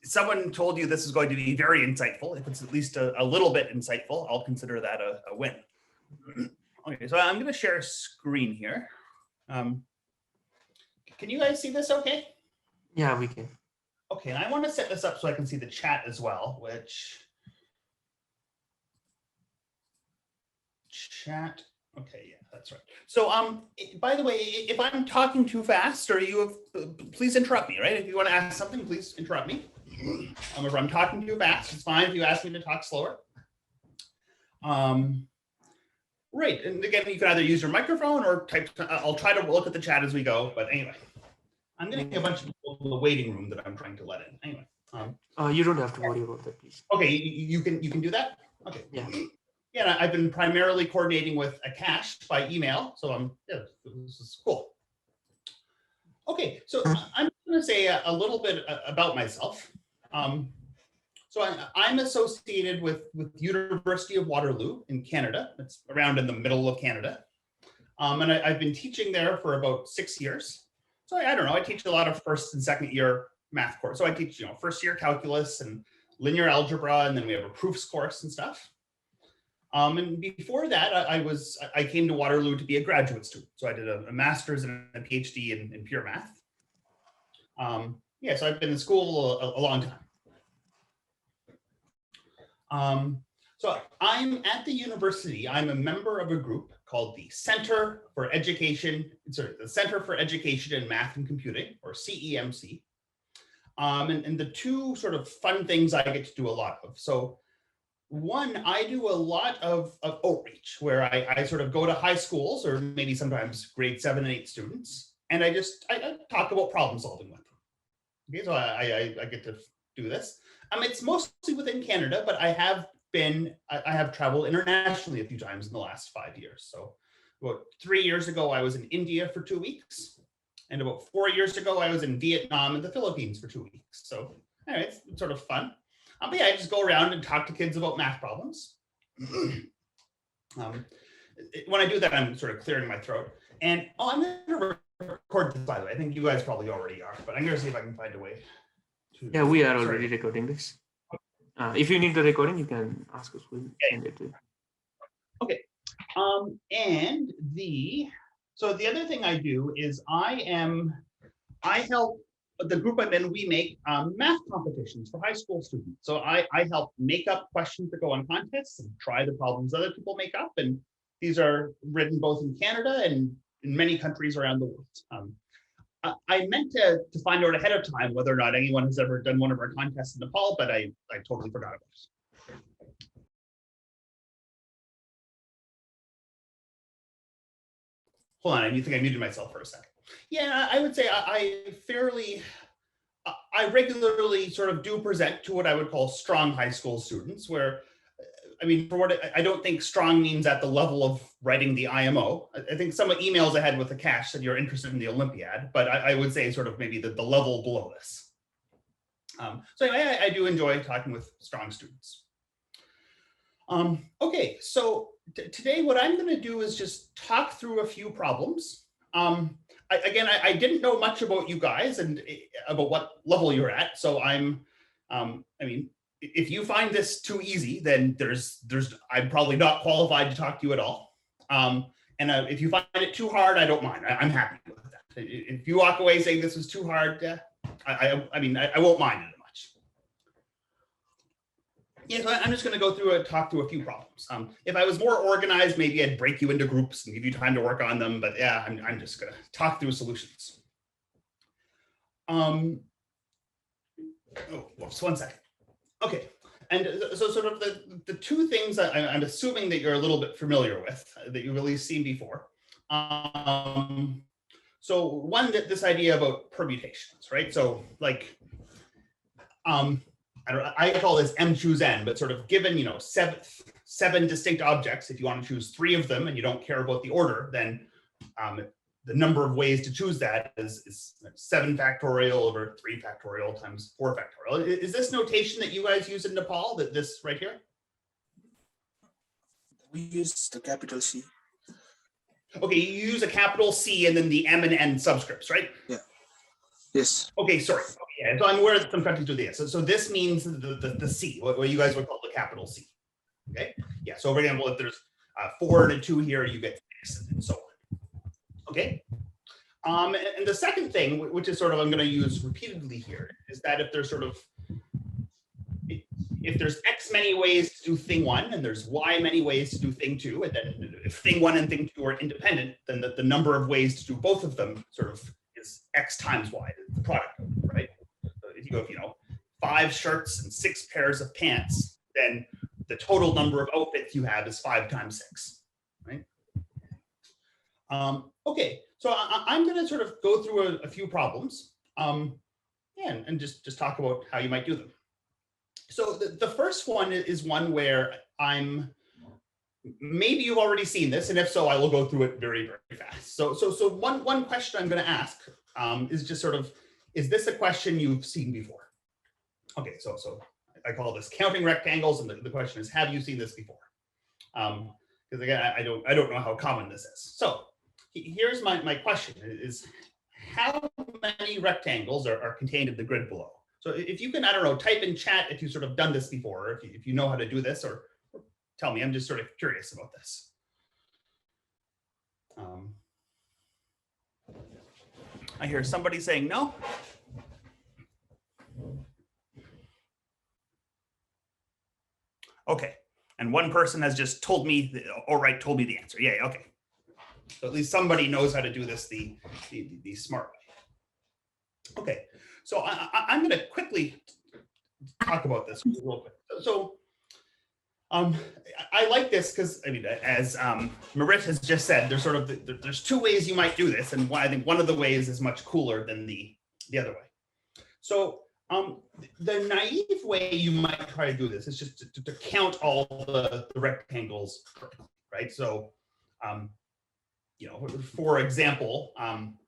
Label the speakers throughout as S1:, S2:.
S1: Someone told you this is going to be very insightful. If it's at least a little bit insightful, I'll consider that a win. Okay, so I'm going to share a screen here. Can you guys see this okay?
S2: Yeah, we can.
S1: Okay, and I want to set this up so I can see the chat as well, which chat. Okay, yeah, that's right. So, by the way, if I'm talking too fast or you have, please interrupt me, right? If you want to ask something, please interrupt me. If I'm talking too fast, it's fine if you ask me to talk slower. Right, and again, you can either use your microphone or type. I'll try to look at the chat as we go, but anyway, I'm getting a bunch of people in the waiting room that I'm trying to let in. Anyway.
S2: You don't have to worry about that, please.
S1: Okay, you can do that. Okay.
S2: Yeah.
S1: Yeah, I've been primarily coordinating with Akash by email, so yeah, this is cool. Okay, so I'm going to say a little bit about myself. So I'm associated with University of Waterloo in Canada. It's around in the middle of Canada, and I've been teaching there for about 6 years. So I don't know. I teach a lot of first and second year math course. So I teach first year calculus and linear algebra, and then we have a proofs course and stuff. And before that, I came to Waterloo to be a graduate student. So I did a master's and a PhD in pure math. Yeah, so I've been in school a long time. So I'm at the university. I'm a member of a group called the Center for Education, the Center for Education in Math and Computing, or CEMC. And the two sort of fun things I get to do a lot of. So one, I do a lot of outreach where I sort of go to high schools or maybe sometimes grade 7 and 8 students, and I talk about problem solving with them. Okay, so I get to do this. It's mostly within Canada, but I have traveled internationally a few times in the last 5 years. So about 3 years ago, I was in India for 2 weeks. And about 4 years ago, I was in Vietnam and the Philippines for 2 weeks. So anyway, it's sort of fun. But yeah, I just go around and talk to kids about math problems. When I do that, I'm sort of clearing my throat. And I'm going to record this, by the way. I think you guys probably already are, but I'm going to see if I can find a way to.
S2: Yeah, we are already recording this. If you need the recording, you can ask us. We'll send it to you.
S1: Okay. So the other thing I do is I help the group I'm in, we make math competitions for high school students. So I help make up questions that go on contests and try the problems other people make up. And these are written both in Canada and in many countries around the world. I meant to find out ahead of time whether or not anyone has ever done one of our contests in Nepal, but I totally forgot about it. Hold on, you think I muted myself for a second. Yeah, I would say I regularly sort of do present to what I would call strong high school students, where, I mean, for what I don't think strong means at the level of writing the IMO. I think some emails I had with Akash said you're interested in the Olympiad, but I would say sort of maybe the level below this. So anyway, I do enjoy talking with strong students. Okay, so today what I'm going to do is just talk through a few problems. I didn't know much about you guys and about what level you're at. So I mean, if you find this too easy, then I'm probably not qualified to talk to you at all. And if you find it too hard, I don't mind. I'm happy with that. If you walk away saying this was too hard, I mean, I won't mind it much. Yeah, so I'm just going to go through and talk through a few problems. If I was more organized, maybe I'd break you into groups and give you time to work on them. But yeah, I'm just going to talk through solutions. Oh, whoops, 1 second. Okay, and so sort of the two things that I'm assuming that you're a little bit familiar with, that you've really seen before. So one, this idea about permutations, right? So like, I call this M choose N, but sort of given, seven distinct objects, if you want to choose 3 of them and you don't care about the order, then the number of ways to choose that is 7 factorial over 3 factorial times 4 factorial. Is this notation that you guys use in Nepal, this right here?
S3: We use the capital C.
S1: Okay, you use a capital C and then the M and N subscripts, right?
S3: Yeah. Yes.
S1: Okay, sorry. Okay, yeah, so I'm aware that some countries do this. So this means the C, what you guys would call the capital C. Okay, yeah. So for example, if there's 4 and a 2 here, you get 6 and so on. Okay. And the second thing, which is sort of I'm going to use repeatedly here, is that if there's if there's X many ways to do thing 1 and there's Y many ways to do thing 2, and then if thing 1 and thing 2 are independent, then the number of ways to do both of them sort of is X times Y, the product, right? So if you go, 5 shirts and 6 pairs of pants, then the total number of outfits you have is 5 times 6, right? Okay, so I'm going to sort of go through a few problems, and just talk about how you might do them. So the first one is one where maybe you've already seen this, and if so, I will go through it very, very fast. So one question I'm going to ask is just sort of, is this a question you've seen before? Okay, so I call this counting rectangles, and the question is, have you seen this before? Because again, I don't know how common this is. So here's my question: is how many rectangles are contained in the grid below? So if you can, I don't know, type in chat if you've sort of done this before, or if you know how to do this, or tell me. I'm just sort of curious about this. I hear somebody saying no. Okay, and one person has just told me, told me the answer. Yeah, okay. So at least somebody knows how to do this the smart way. Okay, so I'm going to quickly talk about this real quick. So I like this because, I mean, as Marit has just said, there's 2 ways you might do this, and I think one of the ways is much cooler than the other way. So the naive way you might try to do this is just to count all the rectangles correctly, right? So, for example,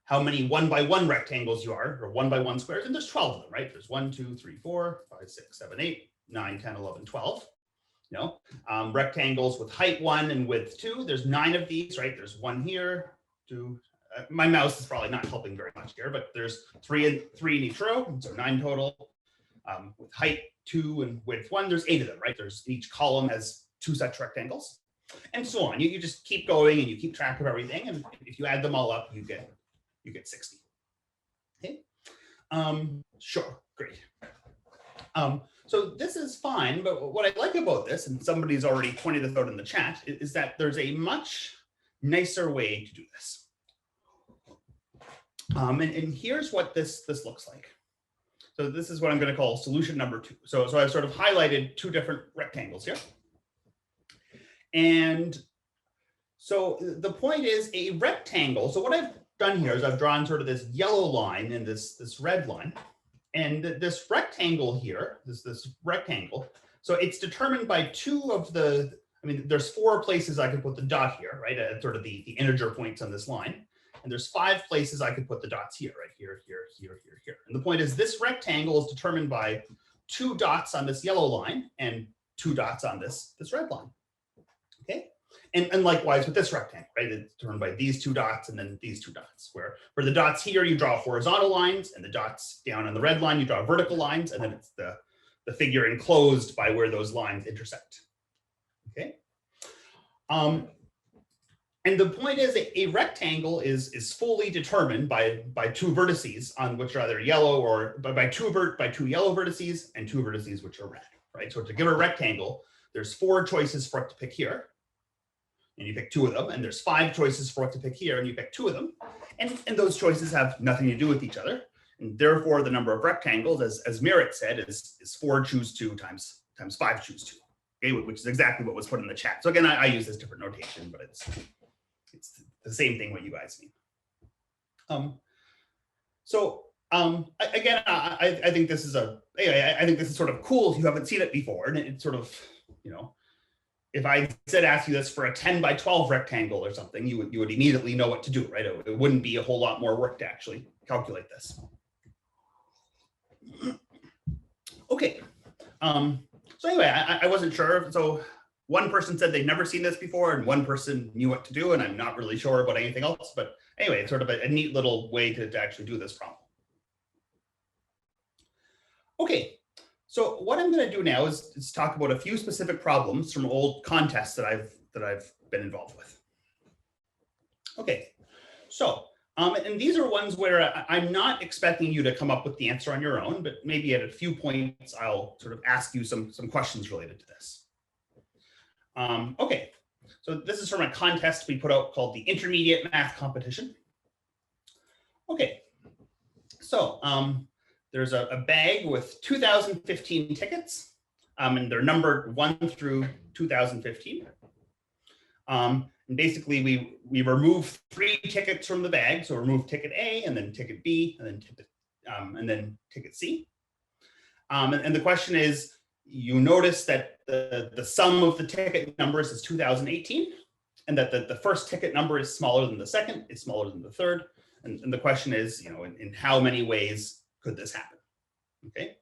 S1: how many 1 by 1 rectangles you are, or 1 by 1 squares, and there's 12 of them, right? There's 1, 2, 3, 4, 5, 6, 7, 8, 9, 10, 11, 12. Rectangles with height 1 and width 2. There's 9 of these, right? There's 1 here, 2. My mouse is probably not helping very much here, but there's 3 in each row, so 9 total. With height 2 and width 1, there's 8 of them, right? Each column has 2 such rectangles, and so on. You just keep going and you keep track of everything, and if you add them all up, you get 60. Okay. Sure, great. So this is fine, but what I like about this, and somebody's already pointed this out in the chat, is that there's a much nicer way to do this. And here's what this looks like. So this is what I'm going to call solution number 2. So I've sort of highlighted 2 different rectangles here. And so the point is a rectangle. So what I've done here is I've drawn sort of this yellow line and this red line. And this rectangle here, this rectangle, so it's determined by 2 of there's 4 places I could put the dot here, right? At sort of the integer points on this line. And there's 5 places I could put the dots here, right? Here, here, here, here, here. And the point is this rectangle is determined by 2 dots on this yellow line and 2 dots on this red line. Okay? And likewise with this rectangle, right? It's determined by these 2 dots and then these 2 dots, where for the dots here, you draw horizontal lines, and the dots down on the red line, you draw vertical lines, and then it's the figure enclosed by where those lines intersect. Okay? And the point is a rectangle is fully determined by 2 vertices on which are either yellow, or by 2 yellow vertices and 2 vertices which are red, right? So to give a rectangle, there's 4 choices for it to pick here, and you pick 2 of them, and there's 5 choices for it to pick here, and you pick 2 of them, and those choices have nothing to do with each other, and therefore the number of rectangles, as Merit said, is 4 choose 2 times 5 choose 2, okay, which is exactly what was put in the chat. So again, I use this different notation, but it's the same thing what you guys mean. Again, I think this is I think this is sort of cool if you haven't seen it before, and it's sort of, if I said ask you this for a 10 by 12 rectangle or something, you would immediately know what to do, right? It wouldn't be a whole lot more work to actually calculate this. Okay. So anyway, I wasn't sure. So one person said they'd never seen this before, and one person knew what to do, and I'm not really sure about anything else. But anyway, it's sort of a neat little way to actually do this problem. Okay, so what I'm going to do now is talk about a few specific problems from old contests that I've been involved with. Okay, so and these are ones where I'm not expecting you to come up with the answer on your own, but maybe at a few points I'll sort of ask you some questions related to this. Okay, so this is from a contest we put out called the Intermediate Math Competition. Okay, so there's a bag with 2015 tickets, and they're numbered 1 through 2015. And basically, we remove 3 tickets from the bag. So remove ticket A, and then ticket B, and then ticket C. And the question is, you notice that the sum of the ticket numbers is 2018, and that the first ticket number is smaller than the second, is smaller than the third. And the question is, in how many ways could this happen? Okay.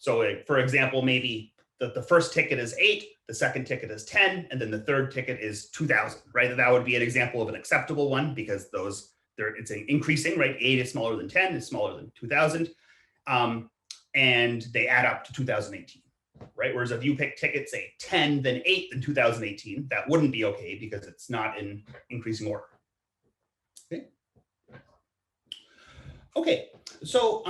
S1: So for example, maybe the first ticket is 8, the second ticket is 10, and then the third ticket is 2000, right? That would be an example of an acceptable one because it's increasing, right? 8 is smaller than 10, is smaller than 2000, and they add up to 2018, right? Whereas if you pick tickets, say 10, then 8, then 2018, that wouldn't be okay because it's not in increasing order. Okay. Okay, so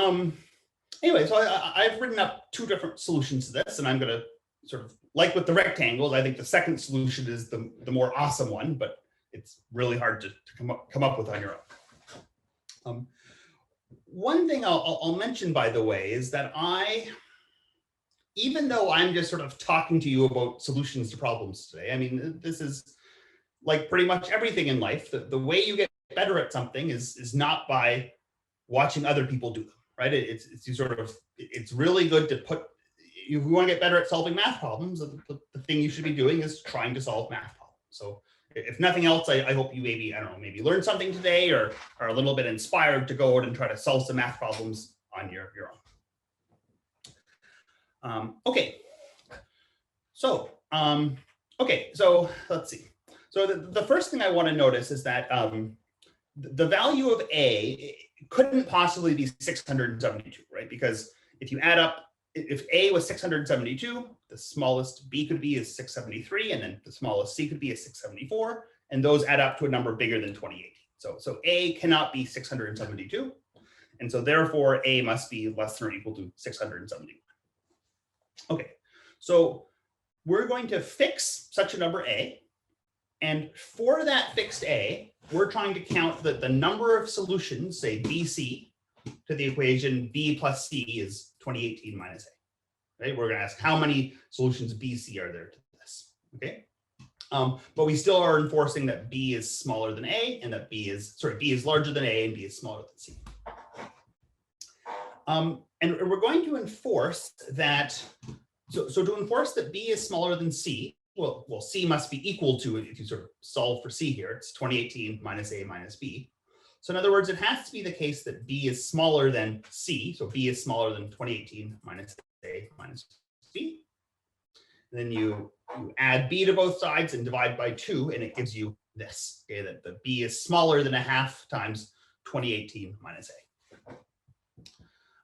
S1: anyway, so I've written up 2 different solutions to this, and I'm going to sort of, like with the rectangles, I think the second solution is the more awesome one, but it's really hard to come up with on your own. One thing I'll mention, by the way, is that even though I'm just sort of talking to you about solutions to problems today, I mean, this is like pretty much everything in life. The way you get better at something is not by watching other people do them, right? It's really good to put, if you want to get better at solving math problems, the thing you should be doing is trying to solve math problems. So if nothing else, I hope you maybe, I don't know, maybe learn something today or are a little bit inspired to go out and try to solve some math problems on your own. Okay, so let's see. So the first thing I want to notice is that the value of A couldn't possibly be 672, right? Because if you add up, if A was 672, the smallest B could be is 673, and then the smallest C could be is 674, and those add up to a number bigger than 2080. So A cannot be 672, and so therefore A must be less than or equal to 671. Okay, so we're going to fix such a number A, and for that fixed A, we're trying to count the number of solutions, say BC, to the equation B plus C is 2018 minus A. Right? We're going to ask how many solutions BC are there to this. Okay, but we still are enforcing that B is smaller than A, and that B is larger than A, and B is smaller than C. And we're going to enforce that. So to enforce that B is smaller than C, well, C must be equal to, if you sort of solve for C here, it's 2018 minus A minus B. So in other words, it has to be the case that B is smaller than C. So B is smaller than 2018 minus A minus B. And then you add B to both sides and divide by 2, and it gives you this, okay, that the B is smaller than 1/2 times 2018 minus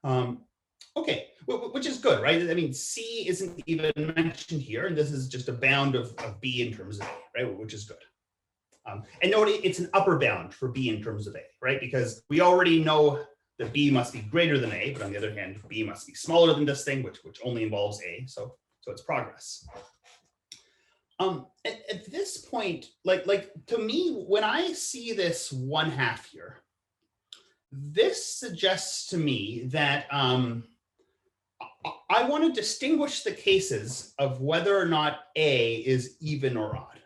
S1: A. Okay, which is good, right? I mean, C isn't even mentioned here, and this is just a bound of B in terms of A, right? Which is good. And note it's an upper bound for B in terms of A, right? Because we already know that B must be greater than A, but on the other hand, B must be smaller than this thing, which only involves A, so it's progress. At this point, like to me, when I see this 1/2 here, this suggests to me that I want to distinguish the cases of whether or not A is even or odd.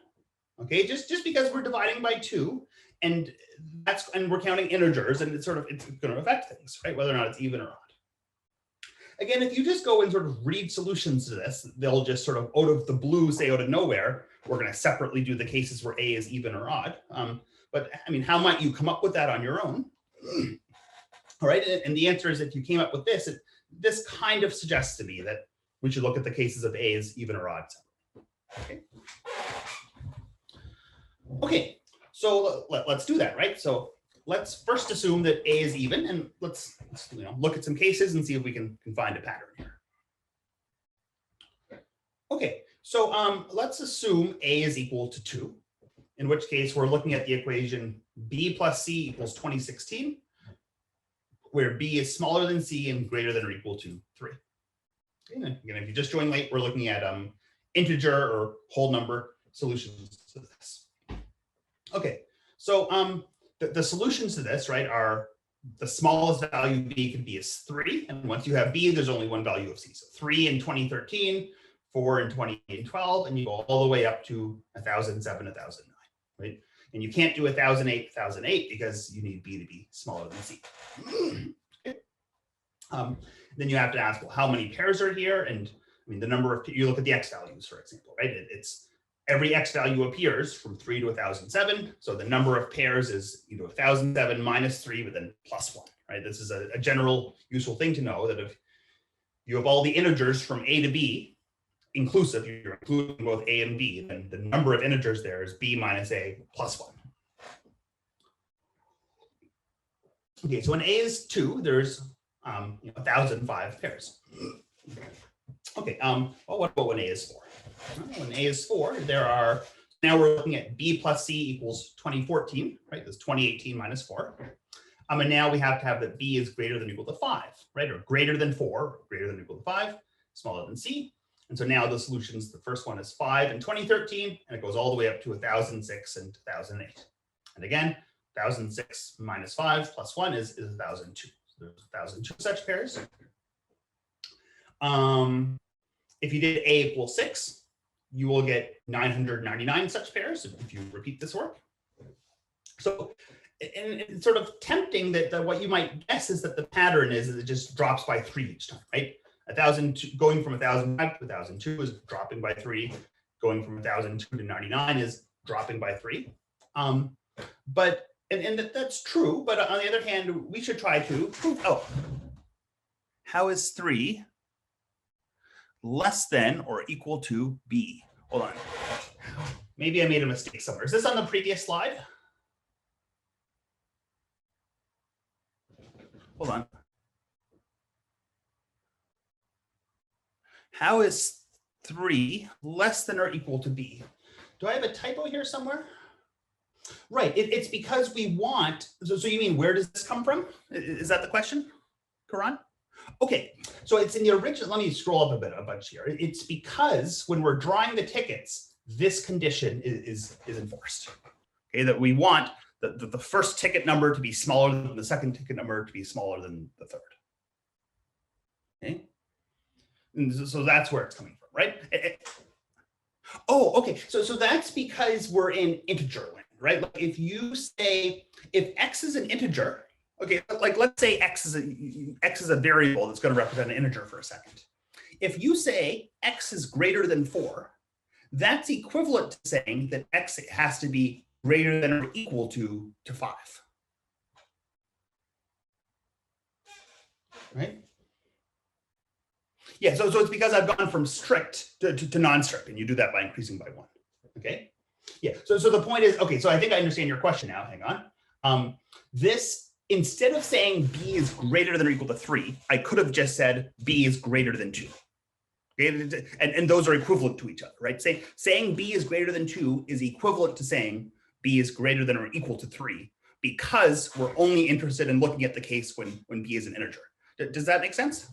S1: Okay, just because we're dividing by 2, and we're counting integers, and it's going to affect things, right? Whether or not it's even or odd. Again, if you just go and sort of read solutions to this, they'll just sort of out of the blue say out of nowhere, we're going to separately do the cases where A is even or odd. But I mean, how might you come up with that on your own? All right, and the answer is if you came up with this, this kind of suggests to me that we should look at the cases of A as even or odd. Okay. Okay, so let's do that, right? So let's first assume that A is even, and let's look at some cases and see if we can find a pattern here. Okay, so let's assume A is equal to 2, in which case we're looking at the equation B plus C equals 2016, where B is smaller than C and greater than or equal to 3. Okay, and again, if you just joined late, we're looking at integer or whole number solutions to this. Okay, so the solutions to this, right, are the smallest value B can be is 3. And once you have B, there's only one value of C. So 3 in 2013, 4 in 2012, and you go all the way up to 1007, 1009, right? And you can't do 1008, 1008 because you need B to be smaller than C. Okay. Then you have to ask, well, how many pairs are here? And I mean, the number of, you look at the X values, for example, right? It's every X value appears from 3 to 1007. So the number of pairs is 1007 minus 3, but then plus 1, right? This is a general useful thing to know, that if you have all the integers from A to B, inclusive, you're including both A and B, then the number of integers there is B minus A plus 1. Okay, so when A is 2, there's 1005 pairs. Okay, well, what about when A is 4? When A is 4, there are, now we're looking at B plus C equals 2014, right? That's 2018 minus 4. And now we have to have that B is greater than or equal to 5, right? Or greater than 4, or greater than or equal to 5, smaller than C. And so now the solutions, the first one is 5 in 2013, and it goes all the way up to 1006 and 2008. And again, 1006 minus 5 plus 1 is 1002. So there's 1002 such pairs. If you did A equals 6, you will get 999 such pairs if you repeat this work. So, and it's sort of tempting that what you might guess is that the pattern is that it just drops by 3 each time, right? 1002, going from 1005 to 1002 is dropping by 3. Going from 1002 to 99 is dropping by 3. But that's true. But on the other hand, we should try to prove. Oh, how is 3 less than or equal to B? Hold on. Maybe I made a mistake somewhere. Is this on the previous slide? Hold on. How is 3 less than or equal to B? Do I have a typo here somewhere? Right, it's because we want, so you mean where does this come from? Is that the question, Karan? Okay, so it's in the original, let me scroll up a bunch here. It's because when we're drawing the tickets, this condition is enforced. Okay, that we want the first ticket number to be smaller than the second ticket number to be smaller than the third. Okay. And so that's where it's coming from, right? Oh, okay. So that's because we're in integer land, right? Like if you say, if X is an integer, okay, like let's say X is a variable that's going to represent an integer for a second. If you say X is greater than 4, that's equivalent to saying that X has to be greater than or equal to 5. Right? Yeah, so it's because I've gone from strict to non-strict, and you do that by increasing by 1. Okay. Yeah. So the point is, okay. So I think I understand your question now. Hang on. This, instead of saying B is greater than or equal to 3, I could have just said B is greater than 2. Okay, and those are equivalent to each other, right? Saying B is greater than 2 is equivalent to saying B is greater than or equal to 3, because we're only interested in looking at the case when B is an integer. Does that make sense?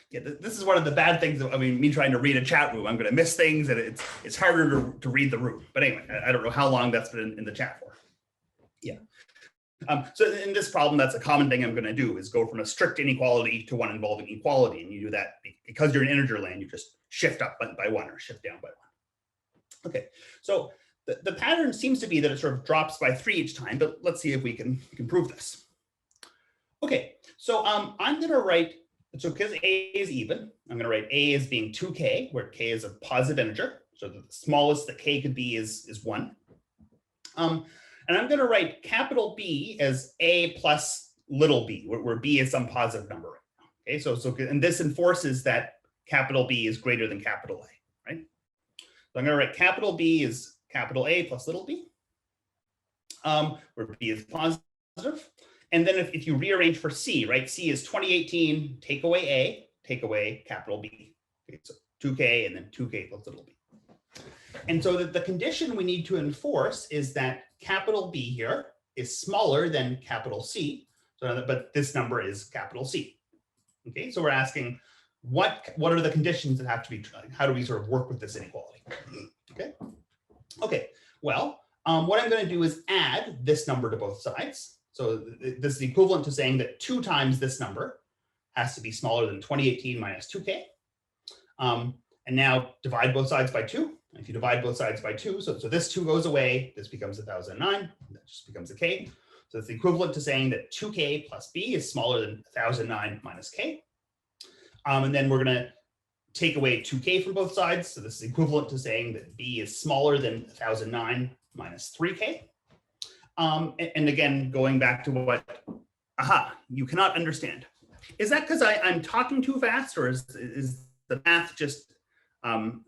S1: Yeah, this is one of the bad things. I mean, me trying to read a chat room, I'm going to miss things, and it's harder to read the room. But anyway, I don't know how long that's been in the chat for. Yeah. So in this problem, that's a common thing I'm going to do, is go from a strict inequality to one involving equality. And you do that because you're in integer land, you just shift up by 1 or shift down by 1. Okay, so the pattern seems to be that it sort of drops by 3 each time, but let's see if we can prove this. Okay, so I'm going to write, so because A is even, I'm going to write A as being 2k, where k is a positive integer. So the smallest that k could be is 1. And I'm going to write capital B as A plus little b, where b is some positive number right now. Okay, so and this enforces that capital B is greater than capital A, right? So I'm going to write capital B is capital A plus little b. where B is positive. And then if you rearrange for C, right? C is 2018, take away A, take away capital B. Okay, so 2K and then 2K plus little b. And so the condition we need to enforce is that capital B here is smaller than capital C, but this number is capital C. Okay, so we're asking what are the conditions that have to be, how do we sort of work with this inequality? Okay, well, what I'm going to do is add this number to both sides. So this is equivalent to saying that 2 times this number has to be smaller than 2018 minus 2K. And now divide both sides by 2. If you divide both sides by 2, so this 2 goes away, this becomes 1009, that just becomes a K. So it's equivalent to saying that 2K plus B is smaller than 1009 minus K. And then we're going to take away 2K from both sides. So this is equivalent to saying that B is smaller than 1009 minus 3K. And again, going back to what, you cannot understand. Is that because I'm talking too fast, or is the math just, am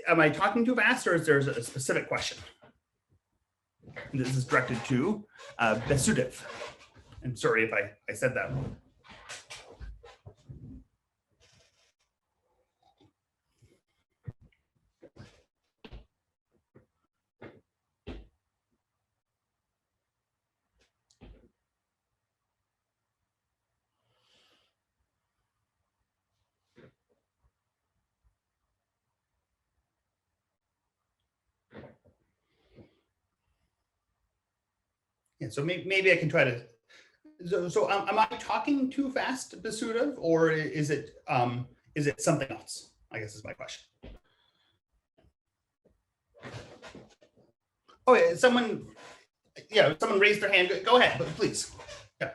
S1: I talking too fast, or is there a specific question? This is directed to Besudev. I'm sorry if I said that wrong. Yeah, so maybe I can try to. So am I talking too fast, Besudev, or is it something else? I guess is my question. Oh yeah, someone raised their hand. Go ahead, please. Yeah.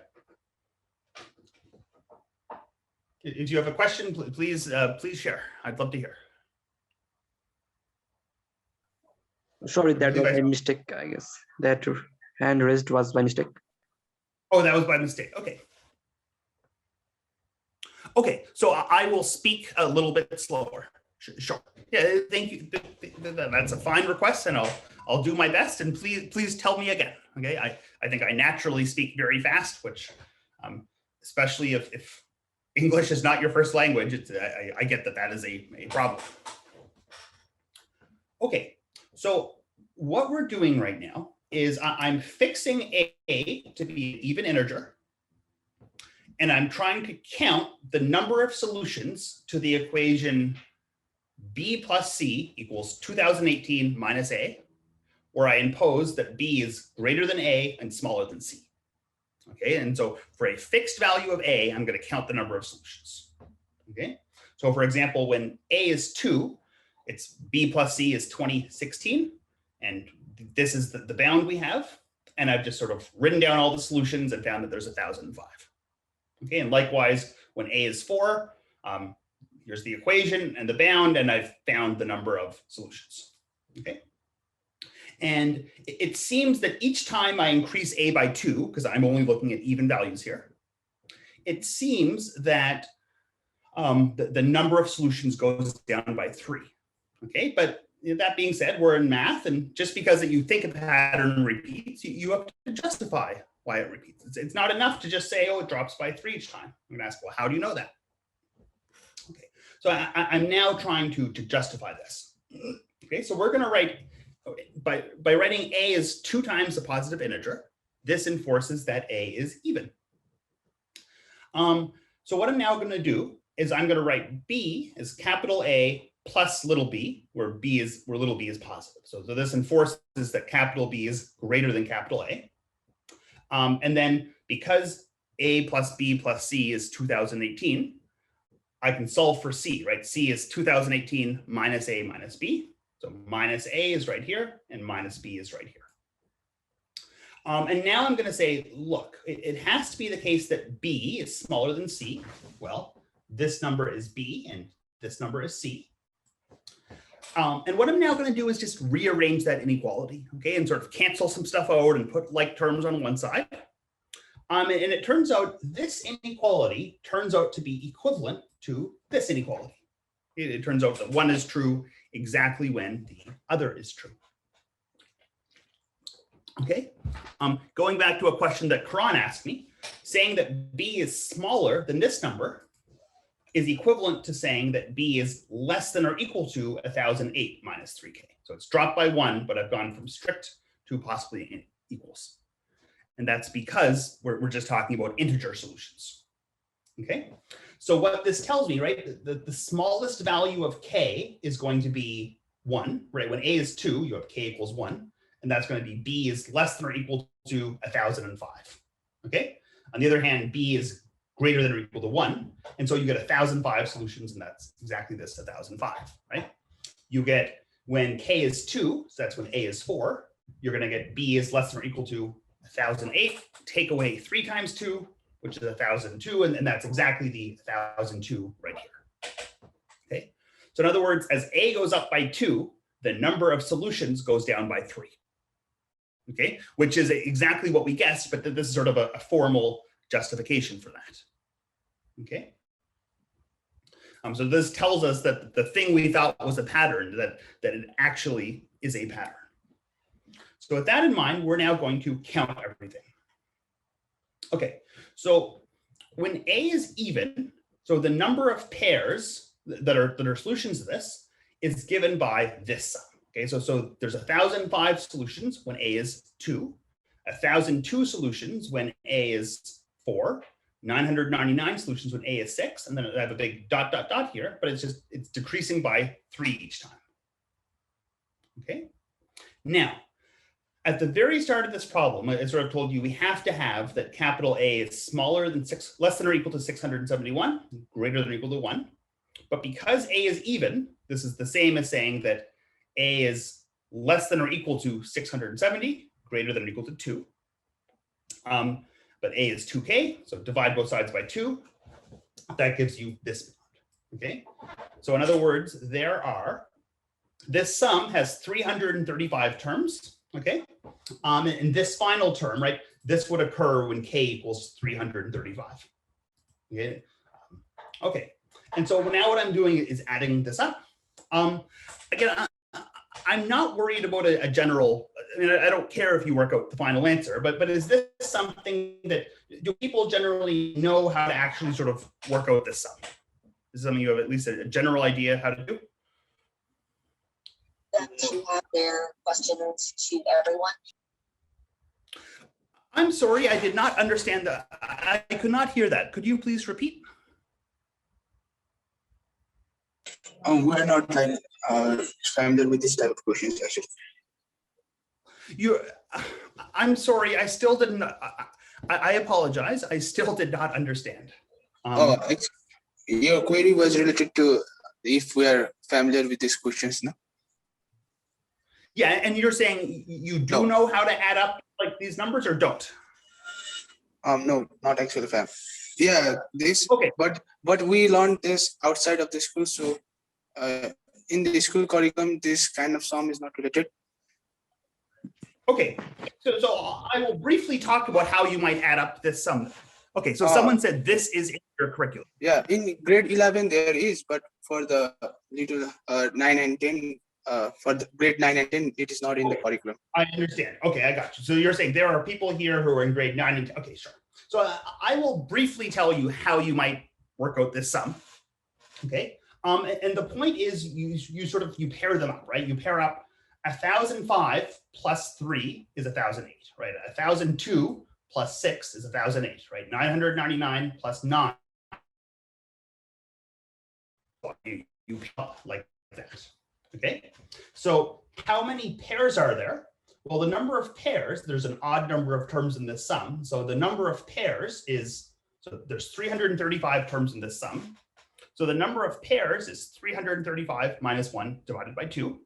S1: If you have a question, please share. I'd love to hear.
S4: Sorry, that was a mistake, I guess. That hand raised was by mistake.
S1: Oh, that was by mistake. Okay. Okay, so I will speak a little bit slower. Sure. Yeah, thank you. That's a fine request, and I'll do my best. And please tell me again. Okay, I think I naturally speak very fast, which, especially if English is not your first language, I get that is a problem. Okay, so what we're doing right now is I'm fixing A to be an even integer, and I'm trying to count the number of solutions to the equation B plus C equals 2018 minus A, where I impose that B is greater than A and smaller than C. Okay, and so for a fixed value of A, I'm going to count the number of solutions. Okay, so for example, when A is 2, it's B plus C is 2016, and this is the bound we have, and I've just sort of written down all the solutions and found that there's 1005. Okay, and likewise, when A is 4, here's the equation and the bound, and I've found the number of solutions. Okay, and it seems that each time I increase A by 2, because I'm only looking at even values here, it seems that the number of solutions goes down by 3. Okay, but that being said, we're in math, and just because you think a pattern repeats, you have to justify why it repeats. It's not enough to just say, oh, it drops by 3 each time. I'm going to ask, well, how do you know that? Okay, so I'm now trying to justify this. Okay, so we're going to write, by writing A is 2 times a positive integer, this enforces that A is even. So what I'm now going to do is I'm going to write B as capital A plus little b, where little b is positive. So this enforces that capital B is greater than capital A. And then because A plus B plus C is 2018, I can solve for C, right? C is 2018 minus A minus B. So minus A is right here, and minus B is right here. And now I'm going to say, look, it has to be the case that B is smaller than C. Well, this number is B, and this number is C. And what I'm now going to do is just rearrange that inequality, okay, and sort of cancel some stuff out and put like terms on one side. And it turns out this inequality turns out to be equivalent to this inequality. It turns out that one is true exactly when the other is true. Okay, going back to a question that Karan asked me, saying that B is smaller than this number is equivalent to saying that B is less than or equal to 1008 minus 3K. So it's dropped by 1, but I've gone from strict to possibly equals. And that's because we're just talking about integer solutions. Okay, so what this tells me, right, the smallest value of K is going to be 1, right? When A is 2, you have K equals 1. And that's going to be B is less than or equal to 1005. Okay. On the other hand, B is greater than or equal to 1. And so you get 1005 solutions, and that's exactly this 1005, right? You get when K is 2, so that's when A is 4, you're going to get B is less than or equal to 1008, take away 3 times 2, which is 1002, and that's exactly the 1002 right here. Okay. So in other words, as A goes up by 2, the number of solutions goes down by 3. Okay, which is exactly what we guessed, but this is sort of a formal justification for that. Okay, so this tells us that the thing we thought was a pattern, that it actually is a pattern. So with that in mind, we're now going to count everything. Okay, so when A is even, so the number of pairs that are solutions to this is given by this sum. Okay, so there's 1005 solutions when A is 2, 1002 solutions when A is 4, 999 solutions when A is 6, and then I have a big ... here, but it's decreasing by 3 each time. Okay, now at the very start of this problem, I sort of told you we have to have that capital A is smaller than less than or equal to 671, greater than or equal to 1. But because A is even, this is the same as saying that A is less than or equal to 670, greater than or equal to 2. But A is 2K, so divide both sides by 2. That gives you this amount, okay? So in other words, this sum has 335 terms, okay? And this final term, right, this would occur when K equals 335, okay? Okay, and so now what I'm doing is adding this up. Again, I'm not worried about a general, I mean, I don't care if you work out the final answer, but is this something that, do people generally know how to actually sort of work out this sum? Is this something you have at least a general idea how to do?
S5: To have their questions to everyone.
S1: I'm sorry, I did not understand that. I could not hear that. Could you please repeat?
S3: We're not like familiar with this type of questions actually.
S1: I'm sorry, I still didn't, I apologize. I still did not understand.
S3: Your query was related to if we are familiar with these questions, no?
S1: Yeah, and you're saying you do know how to add up like these numbers or don't?
S3: No, not actually fam. Yeah, this,
S1: okay.
S3: But we learned this outside of the school, so in the school curriculum, this kind of sum is not related.
S1: Okay, so I will briefly talk about how you might add up this sum. Okay, so someone said this is in your curriculum.
S3: Yeah, in grade 11 there is, but for the little 9 and 10, for the grade 9 and 10, it is not in the curriculum.
S1: I understand. Okay, I got you. So you're saying there are people here who are in grade 9 and 10. Okay, sure. So I will briefly tell you how you might work out this sum. Okay, and the point is you pair them up, right? You pair up 1005 plus 3 is 1008, right? 1002 plus 6 is 1008, right? 999 plus 9. You like that. Okay, so how many pairs are there? Well, the number of pairs, there's an odd number of terms in this sum. So the number of pairs is, so there's 335 terms in this sum. So the number of pairs is 335 minus 1 divided by 2.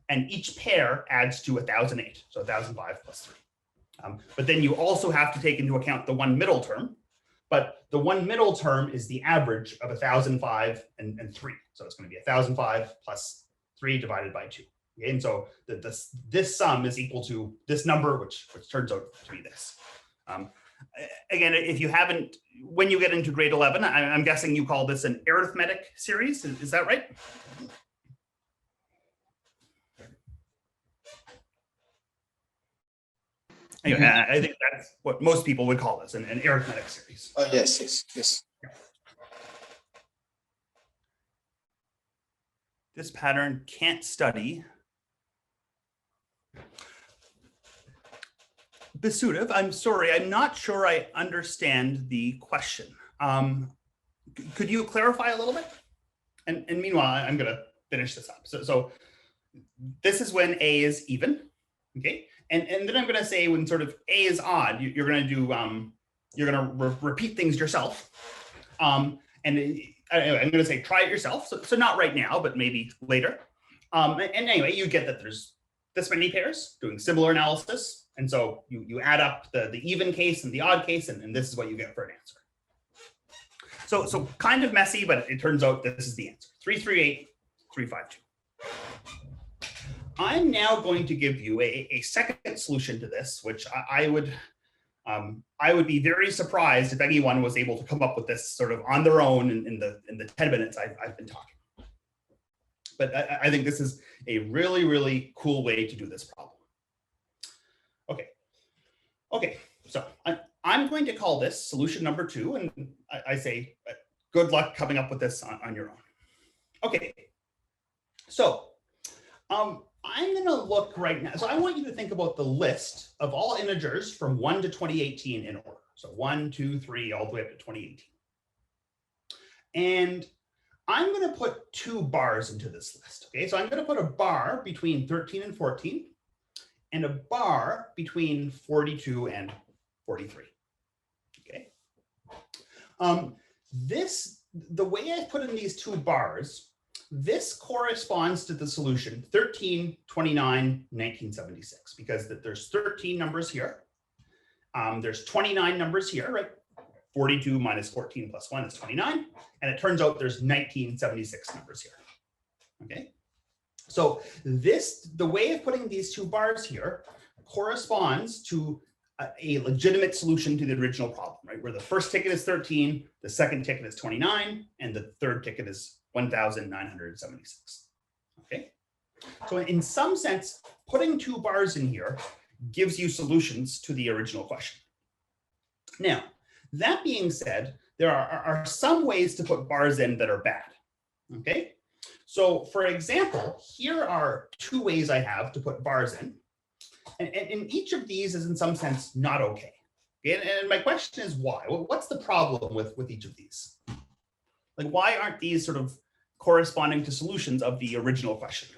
S1: And each pair adds to 1008, so 1005 plus 3. But then you also have to take into account the one middle term. But the one middle term is the average of 1005 and 3. So it's going to be 1005 plus 3 divided by 2. Okay? And so this sum is equal to this number, which turns out to be this. Again, if you haven't, when you get into grade 11, I'm guessing you call this an arithmetic series. Is that right? Anyway, I think that's what most people would call this, an arithmetic series.
S3: Oh, yes, yes, yes.
S1: This pattern can't study. Basudev, I'm sorry, I'm not sure I understand the question. Could you clarify a little bit? And meanwhile, I'm going to finish this up. So this is when A is even, okay? And then I'm going to say when sort of A is odd, you're going to do, you're going to repeat things yourself. And I'm going to say try it yourself. So not right now, but maybe later. And anyway, you get that there's this many pairs doing similar analysis. And so you add up the even case and the odd case, and this is what you get for an answer. So kind of messy, but it turns out this is the answer, 338352. I'm now going to give you a second solution to this, which I would be very surprised if anyone was able to come up with this sort of on their own in the 10 minutes I've been talking. But I think this is a really, really cool way to do this problem. Okay, so I'm going to call this solution number 2, and I say good luck coming up with this on your own. Okay, so I'm going to look right now. So I want you to think about the list of all integers from 1 to 2018 in order. So 1, 2, 3, all the way up to 2018. And I'm going to put 2 bars into this list. Okay, so I'm going to put a bar between 13 and 14. And a bar between 42 and 43. Okay. The way I put in these 2 bars, this corresponds to the solution 13, 29, 1976, because there's 13 numbers here. There's 29 numbers here, right? 42 minus 14 plus 1 is 29. And it turns out there's 1976 numbers here. Okay. So the way of putting these 2 bars here corresponds to a legitimate solution to the original problem, right? Where the first ticket is 13, the second ticket is 29, and the third ticket is 1,976. Okay. So in some sense, putting 2 bars in here gives you solutions to the original question. Now, that being said, there are some ways to put bars in that are bad. Okay. So for example, here are 2 ways I have to put bars in. And each of these is in some sense not okay. And my question is why? Well, what's the problem with each of these? Like, why aren't these sort of corresponding to solutions of the original question?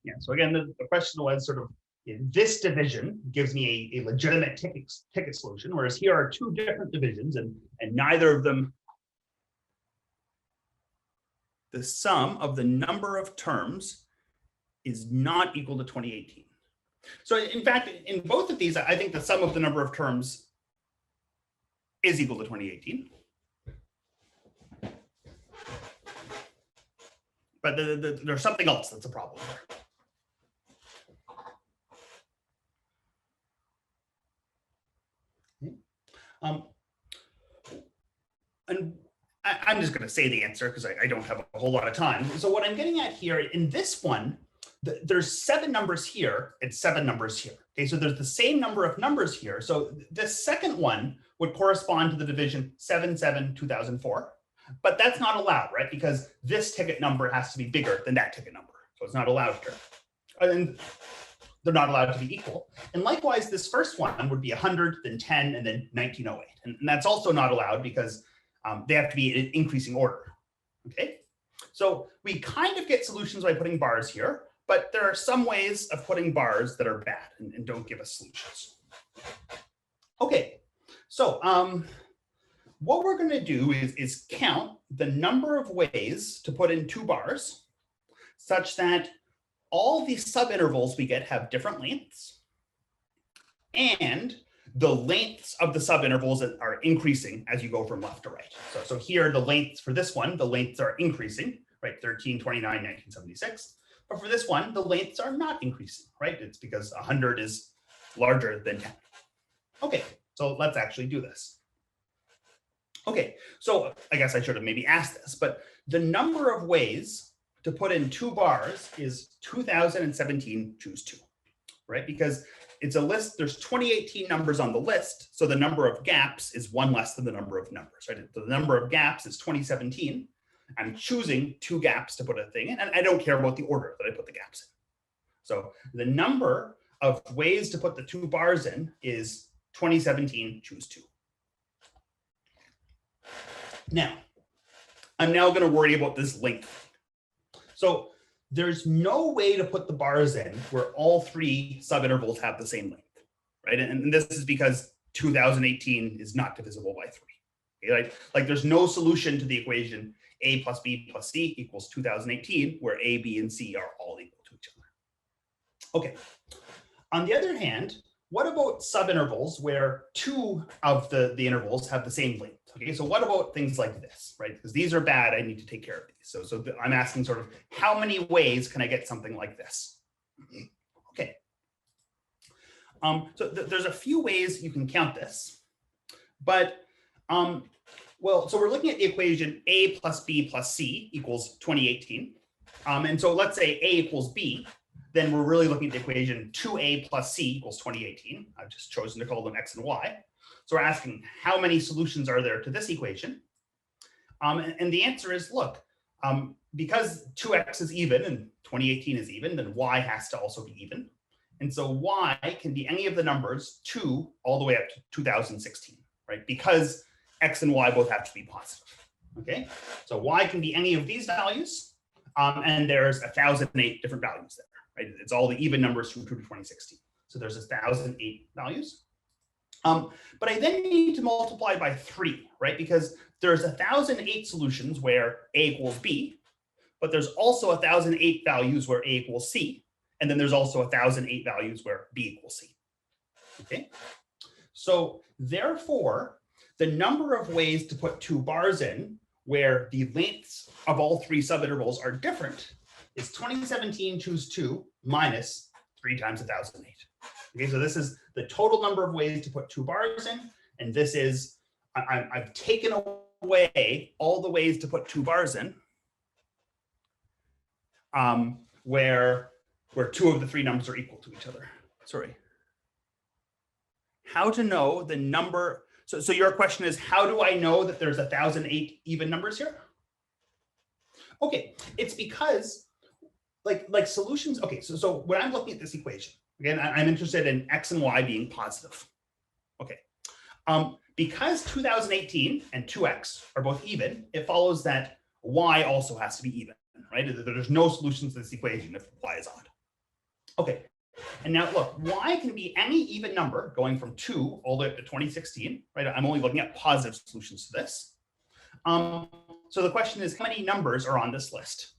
S1: Yeah, so again, the question was sort of, this division gives me a legitimate ticket solution, whereas here are 2 different divisions, and neither of them, the sum of the number of terms is not equal to 2018. So in fact, in both of these, I think the sum of the number of terms is equal to 2018. But there's something else that's a problem there. And I'm just going to say the answer because I don't have a whole lot of time. So what I'm getting at here in this one, there's 7 numbers here and 7 numbers here. Okay, so there's the same number of numbers here. So the second one would correspond to the division 77-2004, but that's not allowed, right? Because this ticket number has to be bigger than that ticket number. So it's not allowed here. And they're not allowed to be equal. And likewise, this first one would be 100, then 10, and then 1908. And that's also not allowed because they have to be in increasing order. Okay, so we kind of get solutions by putting bars here, but there are some ways of putting bars that are bad and don't give us solutions. Okay, so what we're going to do is count the number of ways to put in 2 bars such that all the subintervals we get have different lengths, and the lengths of the subintervals are increasing as you go from left to right. So here, the lengths for this one, the lengths are increasing, right? 13, 29, 1976. But for this one, the lengths are not increasing, right? It's because 100 is larger than 10. Okay, so let's actually do this. Okay, so I guess I should have maybe asked this, but the number of ways to put in 2 bars is 2017 choose 2, right? Because it's a list, there's 2018 numbers on the list, so the number of gaps is 1 less than the number of numbers, right? The number of gaps is 2017. I'm choosing 2 gaps to put a thing in, and I don't care about the order that I put the gaps in. So the number of ways to put the 2 bars in is 2017 choose 2. Now, I'm now going to worry about this length. So there's no way to put the bars in where all 3 subintervals have the same length, right? And this is because 2018 is not divisible by 3. Okay? Like there's no solution to the equation A plus B plus C equals 2018, where A, B, and C are all equal to each other. Okay. On the other hand, what about subintervals where 2 of the intervals have the same length? Okay, so what about things like this, right? Because these are bad, I need to take care of these. So I'm asking sort of, how many ways can I get something like this? Okay. So there's a few ways you can count this, but well, so we're looking at the equation A plus B plus C equals 2018. And so let's say A equals B, then we're really looking at the equation 2A plus C equals 2018. I've just chosen to call them X and Y. So we're asking how many solutions are there to this equation? And the answer is, look, because 2X is even and 2018 is even, then Y has to also be even. And so Y can be any of the numbers 2 all the way up to 2016, right? Because X and Y both have to be positive, okay? So Y can be any of these values, and there's 1,008 different values there, right? It's all the even numbers from 2 to 2016. So there's 1,008 values. But I then need to multiply by 3, right? Because there's 1,008 solutions where A equals B, but there's also 1,008 values where A equals C, and then there's also 1,008 values where B equals C, okay? So therefore, the number of ways to put 2 bars in where the lengths of all 3 subintervals are different is 2017 choose 2 minus 3 times 1,008. Okay, so this is the total number of ways to put 2 bars in, and this is, I've taken away all the ways to put 2 bars in where 2 of the 3 numbers are equal to each other. Sorry. How to know the number, so your question is, how do I know that there's 1,008 even numbers here? Okay, it's because like solutions, okay, so when I'm looking at this equation, again, I'm interested in X and Y being positive. Okay. Because 2018 and 2X are both even, it follows that Y also has to be even, right? There's no solutions to this equation if Y is odd. Okay. And now look, Y can be any even number going from 2 all the way up to 2016, right? I'm only looking at positive solutions to this. So the question is, how many numbers are on this list?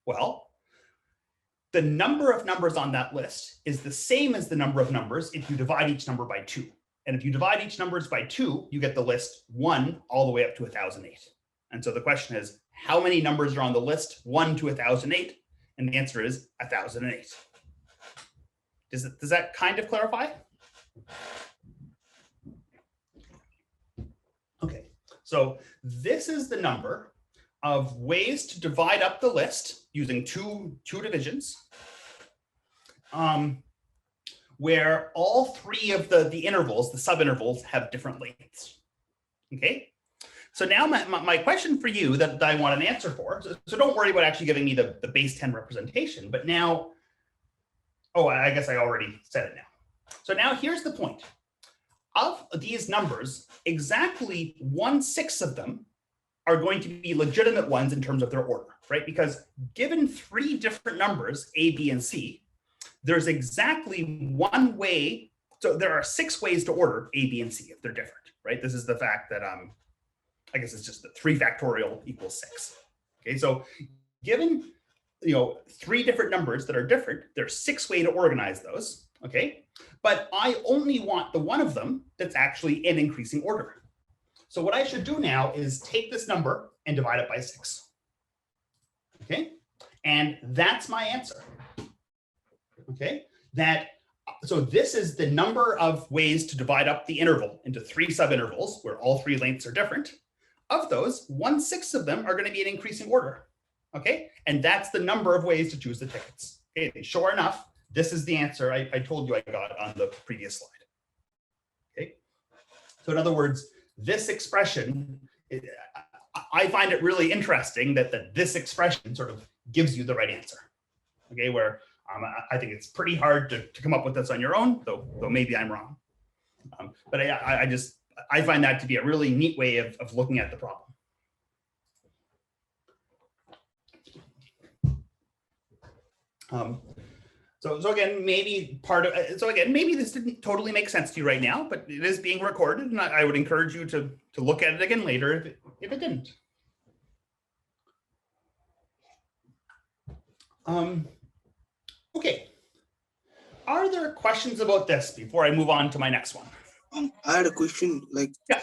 S1: Well, the number of numbers on that list is the same as the number of numbers if you divide each number by 2. And if you divide each numbers by 2, you get the list 1 all the way up to 1,008. And so the question is, how many numbers are on the list 1 to 1,008? And the answer is 1,008. Does that kind of clarify? Okay, so this is the number of ways to divide up the list using two divisions, where all 3 of the intervals, the subintervals, have different lengths. Okay, so now my question for you that I want an answer for, so don't worry about actually giving me the base 10 representation, but now, oh, I guess I already said it now. So now here's the point. Of these numbers, exactly 1/6 of them are going to be legitimate ones in terms of their order, right? Because given 3 different numbers, A, B, and C, there's exactly 1 way. So there are 6 ways to order A, B, and C if they're different, right? This is the fact that, I guess it's just that 3 factorial equals 6. Okay, so given 3 different numbers that are different. There's 6 ways to organize those, okay? But I only want the one of them that's actually in increasing order. So what I should do now is take this number and divide it by 6, okay? And that's my answer, okay? So this is the number of ways to divide up the interval into 3 subintervals where all 3 lengths are different. Of those, 1/6 of them are going to be in increasing order, okay? And that's the number of ways to choose the tickets. Okay, sure enough, this is the answer I told you I got on the previous slide. Okay, so in other words, this expression, I find it really interesting that this expression sort of gives you the right answer. Okay, where I think it's pretty hard to come up with this on your own, though maybe I'm wrong. But I find that to be a really neat way of looking at the problem. So again, maybe maybe this didn't totally make sense to you right now, but it is being recorded, and I would encourage you to look at it again later if it didn't. Okay. Are there questions about this before I move on to my next one?
S3: I had a question.
S1: Yeah.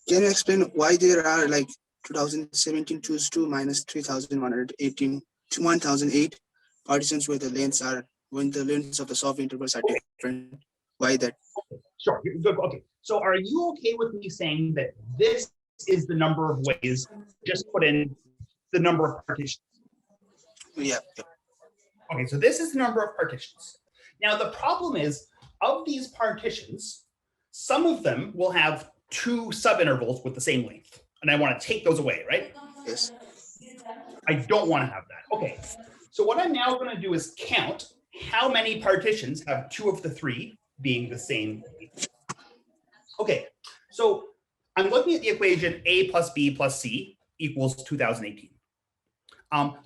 S3: Can you explain why there are 2017 choose 2 minus 3,118 to 1,008 partitions where the lengths are when the lengths of the soft intervals are different? Why that?
S1: Sure. Good. Okay. So are you okay with me saying that this is the number of ways? Just put in the number of partitions.
S3: Yeah.
S1: Okay. So this is the number of partitions. Now the problem is, of these partitions, some of them will have 2 subintervals with the same length, and I want to take those away, right?
S3: Yes.
S1: I don't want to have that. Okay. So what I'm now going to do is count how many partitions have 2 of the 3 being the same. Okay. So I'm looking at the equation A plus B plus C equals 2018.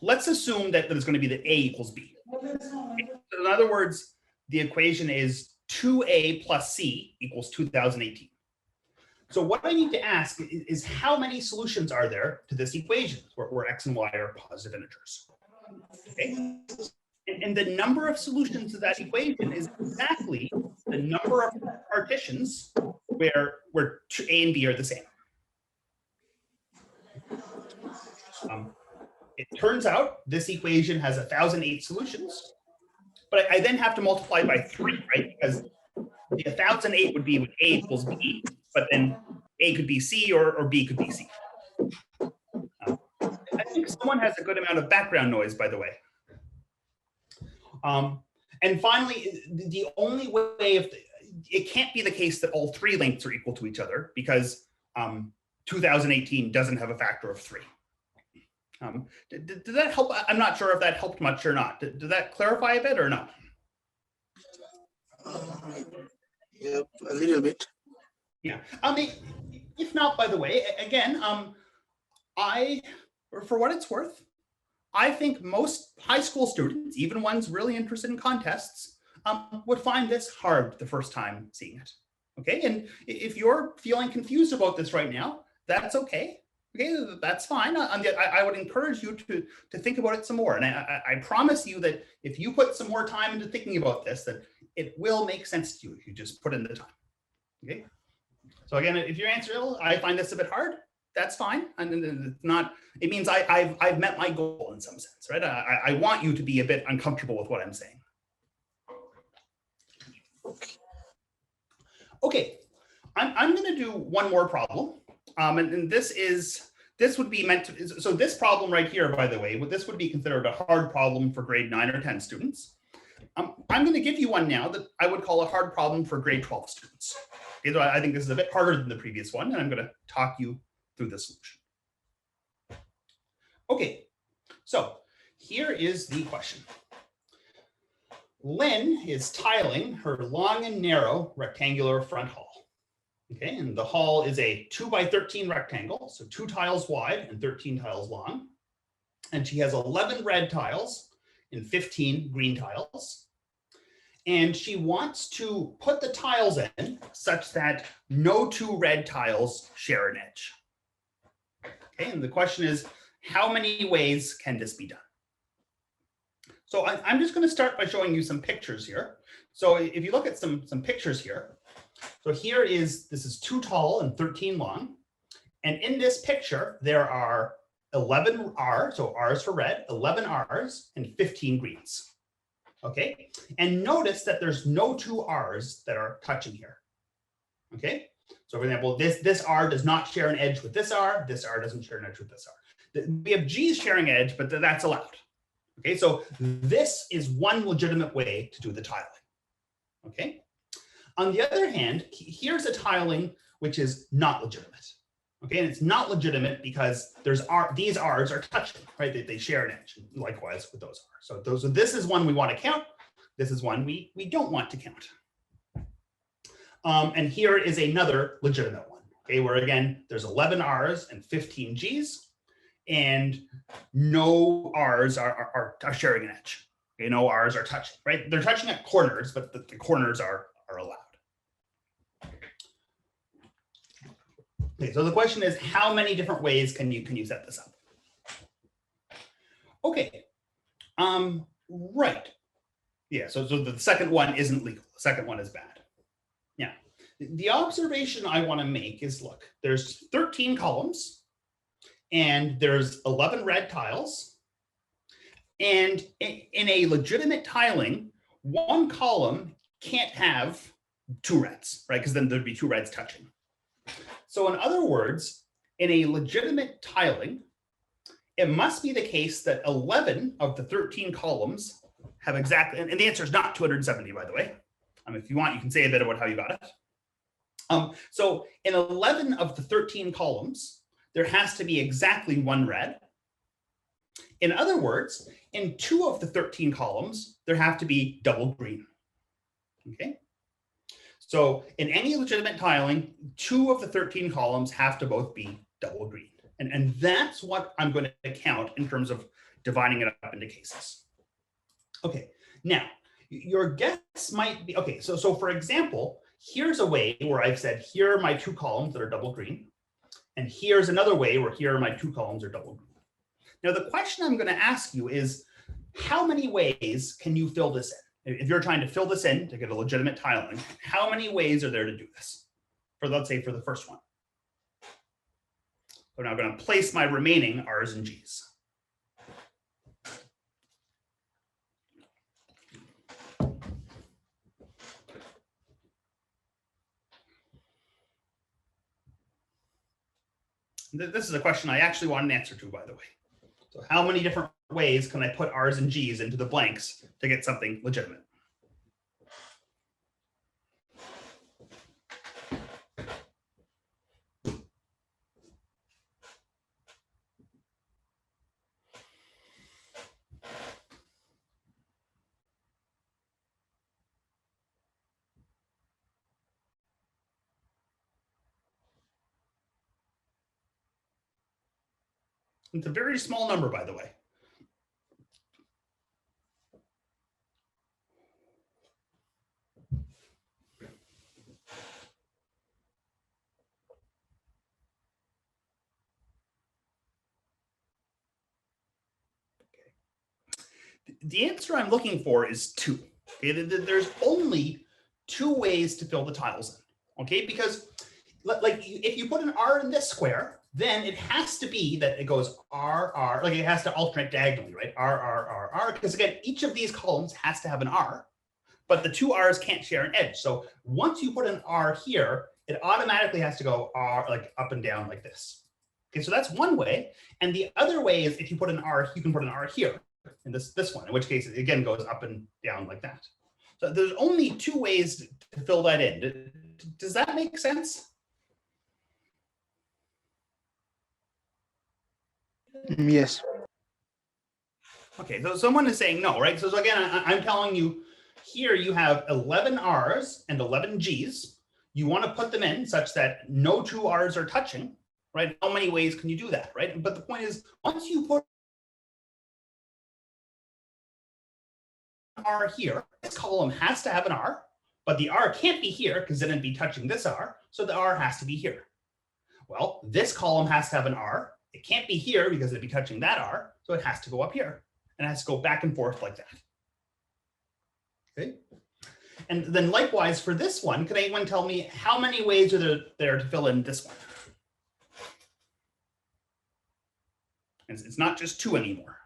S1: Let's assume that it's going to be that A equals B. So in other words, the equation is 2A plus C equals 2018. So what I need to ask is how many solutions are there to this equation where X and Y are positive integers? Okay. And the number of solutions to that equation is exactly the number of partitions where A and B are the same. It turns out this equation has 1,008 solutions, but I then have to multiply by 3, right? Because the 1,008 would be when A equals B, but then A could be C or B could be C. I think someone has a good amount of background noise, by the way. And finally, the only way it can't be the case that all 3 lengths are equal to each other, because 2018 doesn't have a factor of 3. Did that help? I'm not sure if that helped much or not. Did that clarify a bit or no?
S3: Yeah, a little bit.
S1: Yeah. If not, by the way, again, for what it's worth, I think most high school students, even ones really interested in contests, would find this hard the first time seeing it. Okay, and if you're feeling confused about this right now, that's okay. Okay, that's fine. I would encourage you to think about it some more. And I promise you that if you put some more time into thinking about this, that it will make sense to you if you just put in the time. Okay. So again, if your answer is, I find this a bit hard, that's fine. And it's not, it means I've met my goal in some sense, right? I want you to be a bit uncomfortable with what I'm saying. Okay, I'm going to do one more problem. And this would be meant to, so this problem right here, by the way, this would be considered a hard problem for grade 9 or 10 students. I'm going to give you one now that I would call a hard problem for grade 12 students. Okay, so I think this is a bit harder than the previous one, and I'm going to talk you through the solution. Okay, so here is the question. Lynn is tiling her long and narrow rectangular front hall. Okay, and the hall is a 2x13 rectangle, so 2 tiles wide and 13 tiles long. And she has 11 red tiles and 15 green tiles. And she wants to put the tiles in such that no 2 red tiles share an edge. Okay, and the question is, how many ways can this be done? So I'm just going to start by showing you some pictures here. So if you look at some pictures here, so here this is 2 tall and 13 long. And in this picture, there are 11 R's, so R's for red, 11 R's and 15 greens. Okay, and notice that there's no 2 R's that are touching here. Okay, so for example, this R does not share an edge with this R doesn't share an edge with this R. We have G's sharing edge, but that's allowed. Okay, so this is one legitimate way to do the tiling. Okay, on the other hand, here's a tiling which is not legitimate. Okay, and it's not legitimate because these R's are touching, right? They share an edge, likewise with those R's. So this is one we want to count. This is one we don't want to count. And here is another legitimate one, okay, where again, there's 11 R's and 15 G's, and no R's are sharing an edge. Okay, no R's are touching, right? They're touching at corners, but the corners are allowed. Okay, so the question is, how many different ways can you set this up? Okay, right. Yeah, so the second one isn't legal. The second one is bad. Yeah, the observation I want to make is, look, there's 13 columns and there's 11 red tiles. And in a legitimate tiling, one column can't have 2 reds, right? Because then there'd be 2 reds touching. So in other words, in a legitimate tiling, it must be the case that 11 of the 13 columns have exactly, and the answer is not 270, by the way. If you want, you can say a bit about how you got it. So in 11 of the 13 columns, there has to be exactly 1 red. In other words, in 2 of the 13 columns, there have to be double green. Okay. So in any legitimate tiling, 2 of the 13 columns have to both be double green. And that's what I'm going to count in terms of dividing it up into cases. Okay, now your guess might be, okay, so for example, here's a way where I've said, here are my 2 columns that are double green. And here's another way where here are my 2 columns are double green. Now the question I'm going to ask you is, how many ways can you fill this in? If you're trying to fill this in to get a legitimate tiling, how many ways are there to do this? Let's say for the first one. So now I'm going to place my remaining R's and G's. This is a question I actually want an answer to, by the way. So how many different ways can I put R's and G's into the blanks to get something legitimate? It's a very small number, by the way. The answer I'm looking for is 2. Okay, there's only 2 ways to fill the tiles in. Okay, because like if you put an R in this square, then it has to be that it goes R, R, like it has to alternate diagonally, right? R, R, R, R, because again, each of these columns has to have an R, but the 2 R's can't share an edge. So once you put an R here, it automatically has to go R, like up and down like this. Okay, so that's one way. And the other way is if you put an R, you can put an R here in this one, in which case it again goes up and down like that. So there's only 2 ways to fill that in. Does that make sense?
S3: Yes.
S1: Okay, so someone is saying no, right? So again, I'm telling you, here you have 11 R's and 11 G's. You want to put them in such that no 2 R's are touching, right? How many ways can you do that, right? But the point is, once you put an R here, this column has to have an R, but the R can't be here because then it'd be touching this R, so the R has to be here. Well, this column has to have an R. It can't be here because it'd be touching that R, so it has to go up here. and it has to go back and forth like that. Okay. And then likewise for this one, can anyone tell me how many ways are there to fill in this one? It's not just 2 anymore.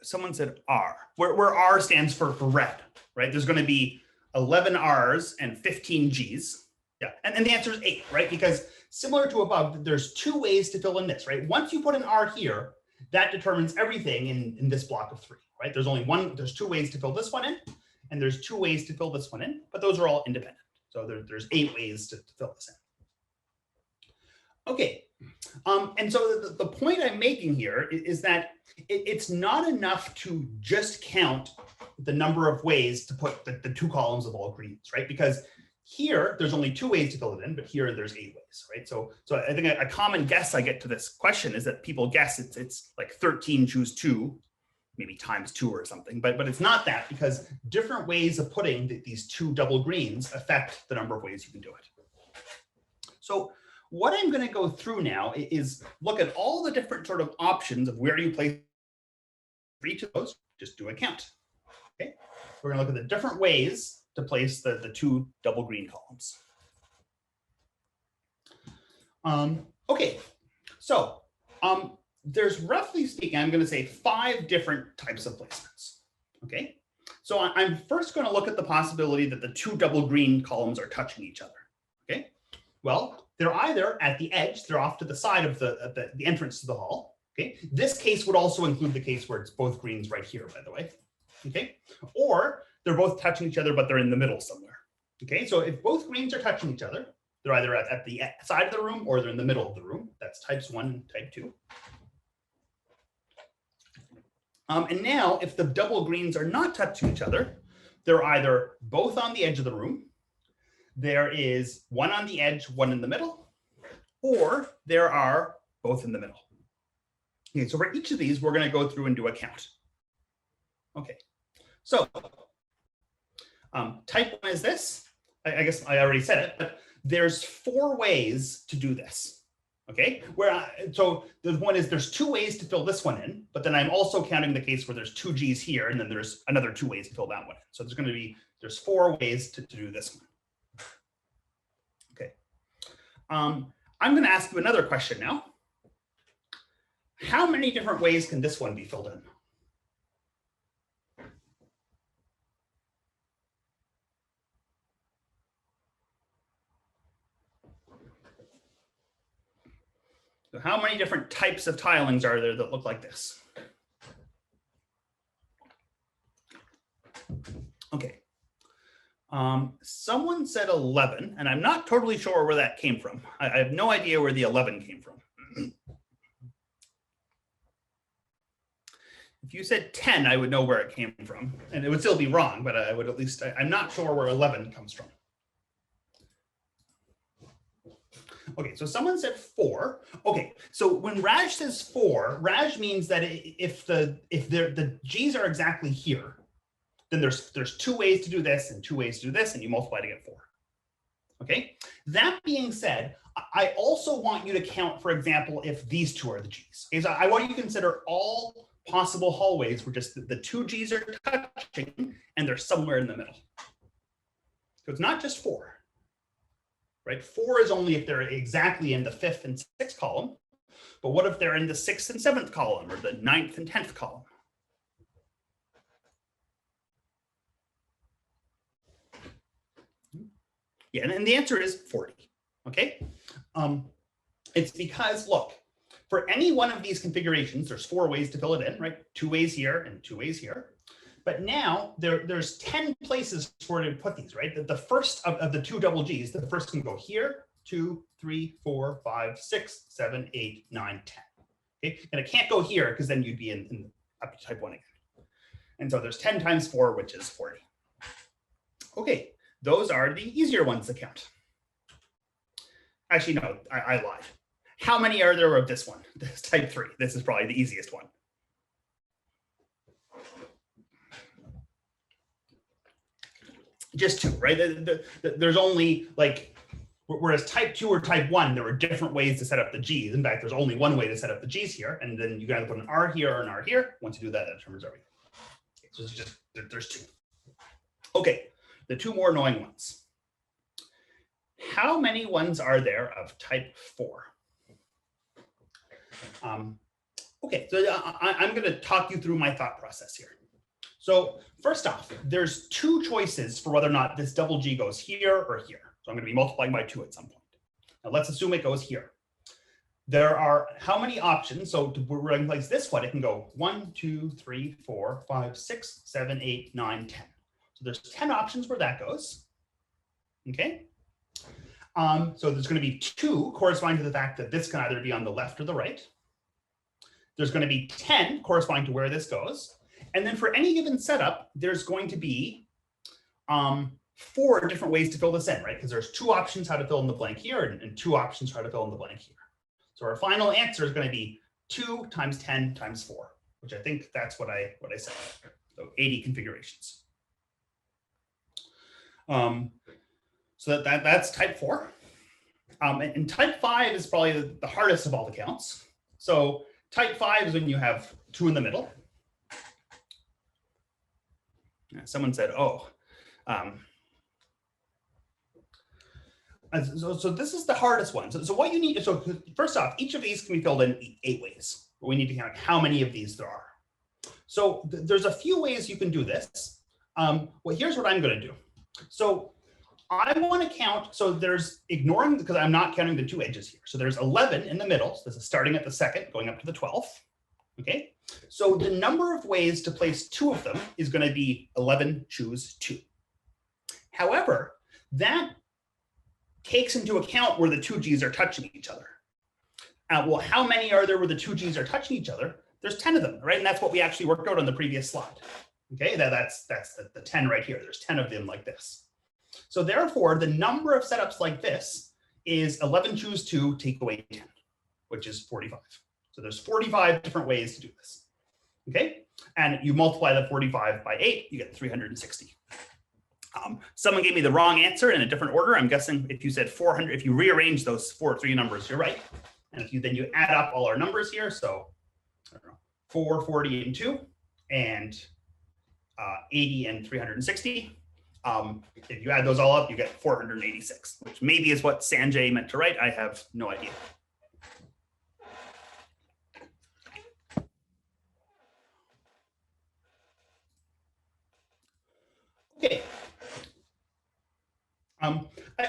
S1: Someone said R, where R stands for red, right? There's going to be 11 R's and 15 G's. Yeah, and the answer is 8, right? Because similar to above, there's 2 ways to fill in this, right? Once you put an R here, that determines everything in this block of 3, right? There's 2 ways to fill this one in, and there's 2 ways to fill this one in, but those are all independent. So there's 8 ways to fill this in. Okay, and so the point I'm making here is that it's not enough to just count the number of ways to put the 2 columns of all greens, right? Because here there's only 2 ways to fill it in, but here there's 8 ways, right? So I think a common guess I get to this question is that people guess it's like 13 choose 2, maybe times 2 or something, but it's not that, because different ways of putting these 2 double greens affect the number of ways you can do it. So what I'm going to go through now is look at all the different sort of options of where you place for each of those. Just do a count. Okay, we're going to look at the different ways to place the 2 double green columns. Okay, so there's, roughly speaking, I'm going to say 5 different types of placements. Okay, so I'm first going to look at the possibility that the 2 double green columns are touching each other. Okay, well, they're either at the edge, they're off to the side of the entrance to the hall. Okay, this case would also include the case where it's both greens right here, by the way. Okay, or they're both touching each other, but they're in the middle somewhere. Okay, so if both greens are touching each other, they're either at the side of the room or they're in the middle of the room. That's types 1 and type 2. And now, if the double greens are not touching each other, they're either both on the edge of the room, there is 1 on the edge, 1 in the middle, or there are both in the middle. Okay, so for each of these, we're going to go through and do a count. Okay, so type 1 is this. I guess I already said it, but there's 4 ways to do this. Okay, so the one is there's 2 ways to fill this one in, but then I'm also counting the case where there's 2 G's here, and then there's another 2 ways to fill that one in. So there's 4 ways to do this one. Okay, I'm going to ask you another question now. How many different ways can this one be filled in? So how many different types of tilings are there that look like this? Okay. Someone said 11, and I'm not totally sure where that came from. I have no idea where the 11 came from. If you said 10, I would know where it came from, and it would still be wrong, but I would at least, I'm not sure where 11 comes from. Okay, so someone said 4. Okay, so when Raj says 4, Raj means that if the G's are exactly here, then there's 2 ways to do this and 2 ways to do this, and you multiply to get 4. Okay, that being said, I also want you to count, for example, if these 2 are the G's. Okay, so I want you to consider all possible hallways where just the 2 G's are touching and they're somewhere in the middle. So it's not just 4. Right? 4 is only if they're exactly in the 5th and 6th column, but what if they're in the 6th and 7th column or the 9th and 10th column? Yeah, and the answer is 40. Okay, it's because, look, for any one of these configurations, there's 4 ways to fill it in, right? 2 ways here and 2 ways here. But now there's 10 places for to put these, right? The first of the 2 double G's, the first can go here, 2, 3, 4, 5, 6, 7, 8, 9, 10. Okay, and it can't go here because then you'd be in up to type 1 again. And so there's 10 times 4, which is 40. Okay, those are the easier ones to count. Actually, no, I lied. How many are there of this one? This type 3. This is probably the easiest one. Just 2, right? There's only like, Whereas type 2 or type 1, there were different ways to set up the G's. In fact, there's only one way to set up the G's here, and then you gotta put an R here or an R here. Once you do that, that determines everything. So it's just, there's two. Okay, the two more annoying ones. How many ones are there of type 4? Okay, so I'm going to talk you through my thought process here. So first off, there's two choices for whether or not this double G goes here or here. So I'm going to be multiplying by 2 at some point. Now let's assume it goes here. There are how many options? So to replace this one, it can go 1, 2, 3, 4, 5, 6, 7, 8, 9, 10. So there's 10 options where that goes. Okay. So there's going to be 2 corresponding to the fact that this can either be on the left or the right. There's going to be 10 corresponding to where this goes. And then for any given setup, there's going to be 4 different ways to fill this in, right? Because there's 2 options how to fill in the blank here and 2 options how to fill in the blank here. So our final answer is going to be 2 times 10 times 4, which I think that's what I said. So 80 configurations. So that's type 4. And type 5 is probably the hardest of all the counts. So type 5 is when you have 2 in the middle. Someone said, oh. So this is the hardest one. So what you need, so first off, each of these can be filled in 8 ways. But we need to count how many of these there are. So there's a few ways you can do this. Well, here's what I'm going to do. So I want to count, so there's ignoring, because I'm not counting the 2 edges here. So there's 11 in the middle. So this is starting at the 2nd, going up to the 12th. Okay. So the number of ways to place 2 of them is going to be 11, choose 2. However, that takes into account where the 2 G's are touching each other. Well, how many are there where the 2 G's are touching each other? There's 10 of them, right? And that's what we actually worked out on the previous slide. Okay, that's the 10 right here. There's 10 of them like this. So therefore, the number of setups like this is 11 choose 2, take away 10, which is 45. So there's 45 different ways to do this. Okay, and you multiply the 45 by 8, you get 360. Someone gave me the wrong answer in a different order. I'm guessing if you said 400, if you rearrange those 3 numbers, you're right. And if you then you add up all our numbers here, so I don't know, 4, 40, and 2, and 80 and 360. If you add those all up, you get 486, which maybe is what Sanjay meant to write. I have no idea. Okay.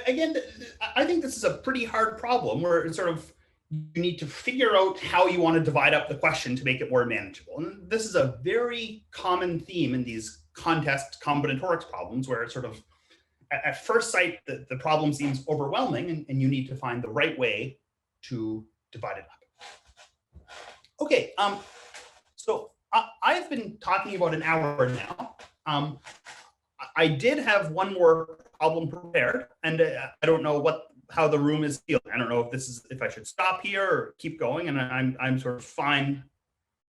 S1: Again, I think this is a pretty hard problem where it's sort of, you need to figure out how you want to divide up the question to make it more manageable. And this is a very common theme in these contest combinatorics problems where it's sort of, at first sight, the problem seems overwhelming and you need to find the right way to divide it up. Okay, so I've been talking about an hour now. I did have one more problem prepared, and I don't know how the room is feeling. I don't know if I should stop here or keep going, and I'm sort of fine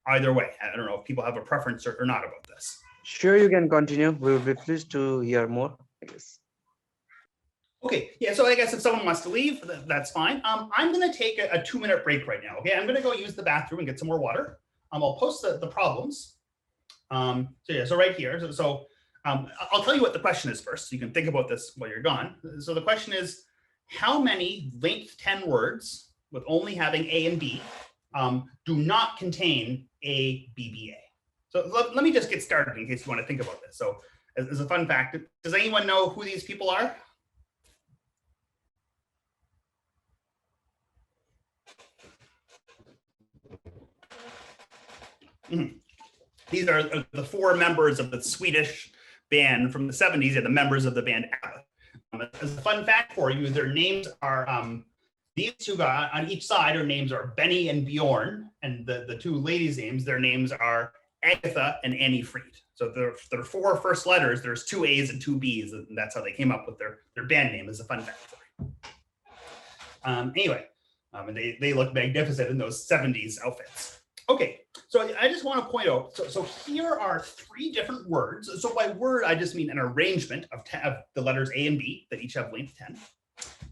S1: either way. I don't know if people have a preference or not about this.
S4: Sure, you can continue. We will be pleased to hear more, I guess.
S1: Okay, yeah, so I guess if someone wants to leave, that's fine. I'm going to take a 2-minute break right now, okay? I'm going to go use the bathroom and get some more water. I'll post the problems. So yeah, so right here, I'll tell you what the question is first, so you can think about this while you're gone. So the question is, how many length 10 words with only having A and B do not contain A, B, B, A? So let me just get started in case you want to think about this. So as a fun fact, does anyone know who these people are? Mm-hmm. These are the 4 members of the Swedish band from the 70s, and the members of the band ABBA. As a fun fact for you, their names are, these 2 guys on each side, their names are Benny and Bjorn, and the 2 ladies' names, their names are Agatha and Annie Fried. So their 4 first letters, there's 2 A's and 2 B's, and that's how they came up with their band name, as a fun fact for you. Anyway, and they look magnificent in those 70s outfits. Okay, so I just want to point out, so here are 3 different words. So by word, I just mean an arrangement of the letters A and B that each have length 10.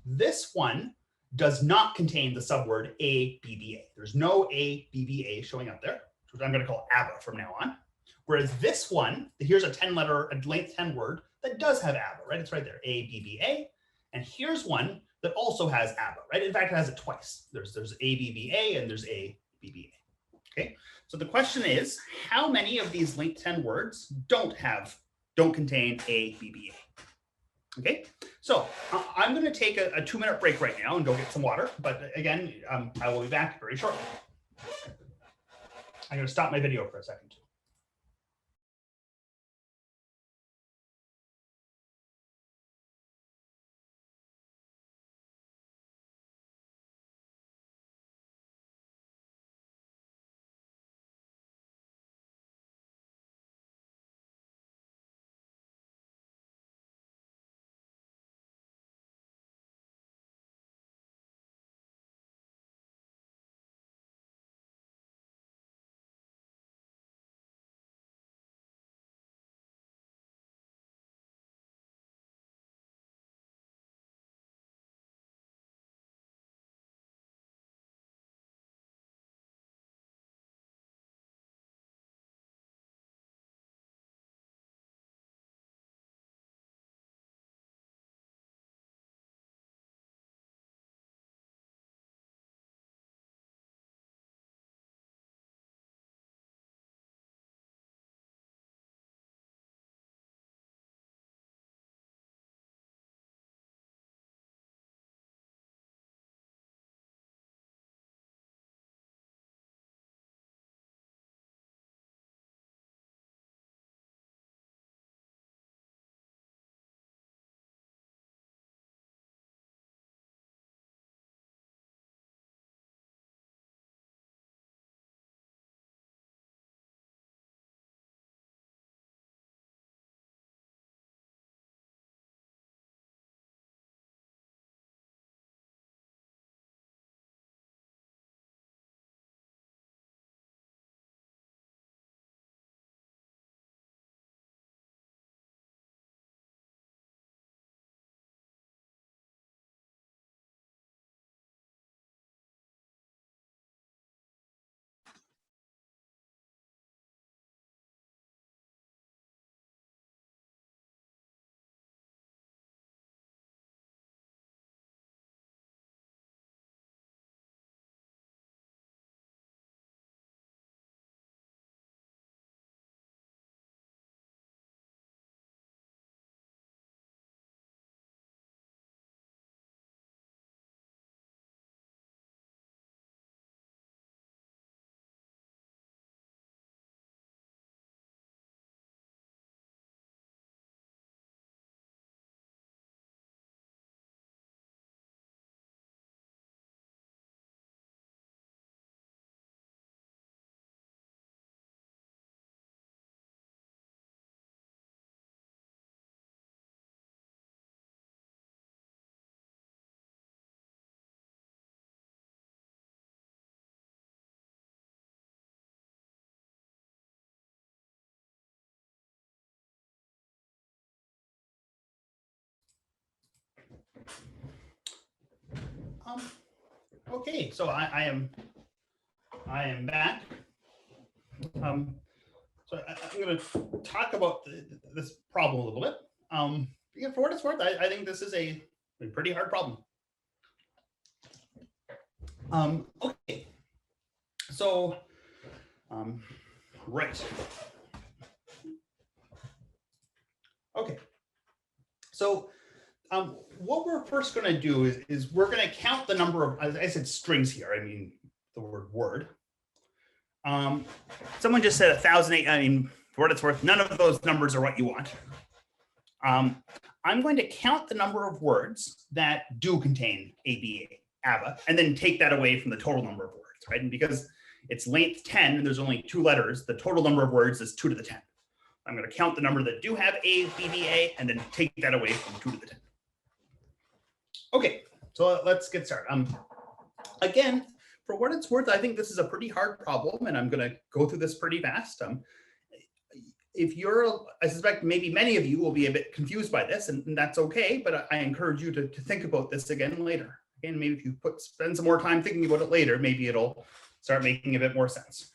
S1: This one does not contain the subword ABBA. There's no ABBA showing up there, which I'm going to call ABBA from now on. Whereas this one, here's a 10-letter, a length 10 word that does have ABBA, right? It's right there, ABBA. And here's one that also has ABBA, right? In fact, it has it twice. There's ABBA and there's ABBA. Okay, so the question is, how many of these length 10 words don't contain ABBA? Okay, so I'm going to take a 2-minute break right now and go get some water. But again, I will be back very shortly. I'm going to stop my video for a second. Okay, so I am back. So I'm going to talk about this problem a little bit. Yeah, for what it's worth, I think this is a pretty hard problem. Okay, so right. Okay, so what we're first going to do is we're going to count the number of, as I said, strings here. I mean, the word. Someone just said 1,008. I mean, for what it's worth, none of those numbers are what you want. I'm going to count the number of words that do contain ABBA, and then take that away from the total number of words, right? And because it's length 10 and there's only 2 letters, the total number of words is 2 to the 10. I'm going to count the number that do have ABBA and then take that away from 2 to the 10. Okay, so let's get started. Again, for what it's worth, I think this is a pretty hard problem, and I'm going to go through this pretty fast. if you're, I suspect maybe many of you will be a bit confused by this, and that's okay, but I encourage you to think about this again later. And maybe if you spend some more time thinking about it later, maybe it'll start making a bit more sense.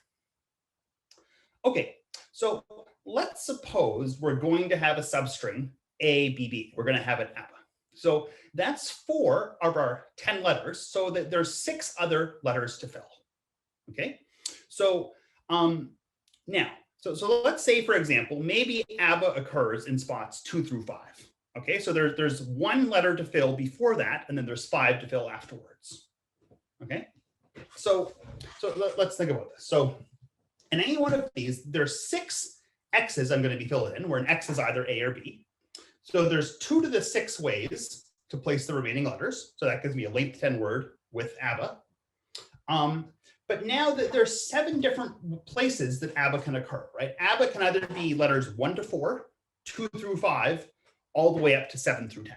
S1: Okay, so let's suppose we're going to have a substring ABB. We're going to have an ABBA. So that's 4 of our 10 letters, so that there's 6 other letters to fill. Okay, so now, so let's say, for example, maybe ABBA occurs in spots 2 through 5. Okay, so there's 1 letter to fill before that, and then there's 5 to fill afterwards. Okay, so let's think about this. So in any one of these, there's 6 X's I'm going to be filling in, where an X is either A or B. So there's 2 to the 6 ways to place the remaining letters. So that gives me a length 10 word with ABBA. But now that there's 7 different places that ABBA can occur, right? ABBA can either be letters 1 to 4, 2 through 5, all the way up to 7 through 10.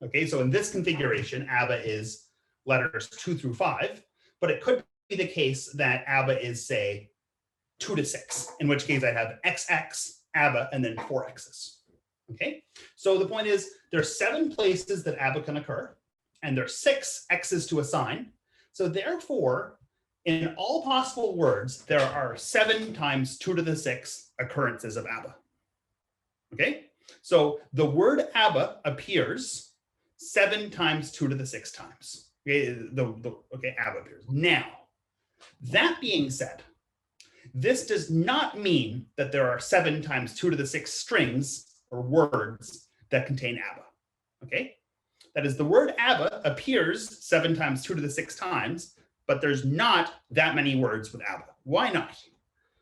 S1: Okay, so in this configuration, ABBA is letters 2 through 5, but it could be the case that ABBA is, say, 2 to 6, in which case I have XX, ABBA, and then 4 X's. Okay, so the point is there's 7 places that ABBA can occur, and there's 6 X's to assign. So therefore, in all possible words, there are 7 times 2 to the 6 occurrences of ABBA. Okay, so the word ABBA appears 7 times 2 to the 6 times. Okay, okay, ABBA appears. Now, that being said, this does not mean that there are 7 times 2 to the 6 strings or words that contain ABBA. Okay, that is, the word ABBA appears 7 times 2 to the 6 times, but there's not that many words with ABBA. Why not?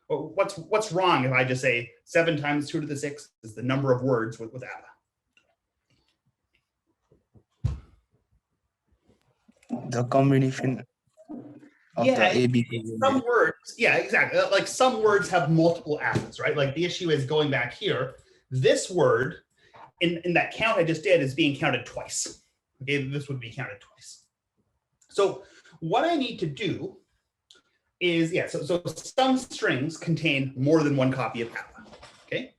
S1: Well, what's wrong if I just say 7 times 2 to the 6 is the number of words with ABBA?
S3: The combination of the ABB.
S1: Some words, yeah, exactly. Like some words have multiple ABBAs, right? Like the issue is going back here, this word in that count I just did is being counted twice. Okay, this would be counted twice. So what I need to do is, yeah, so some strings contain more than 1 copy of ABBA, okay?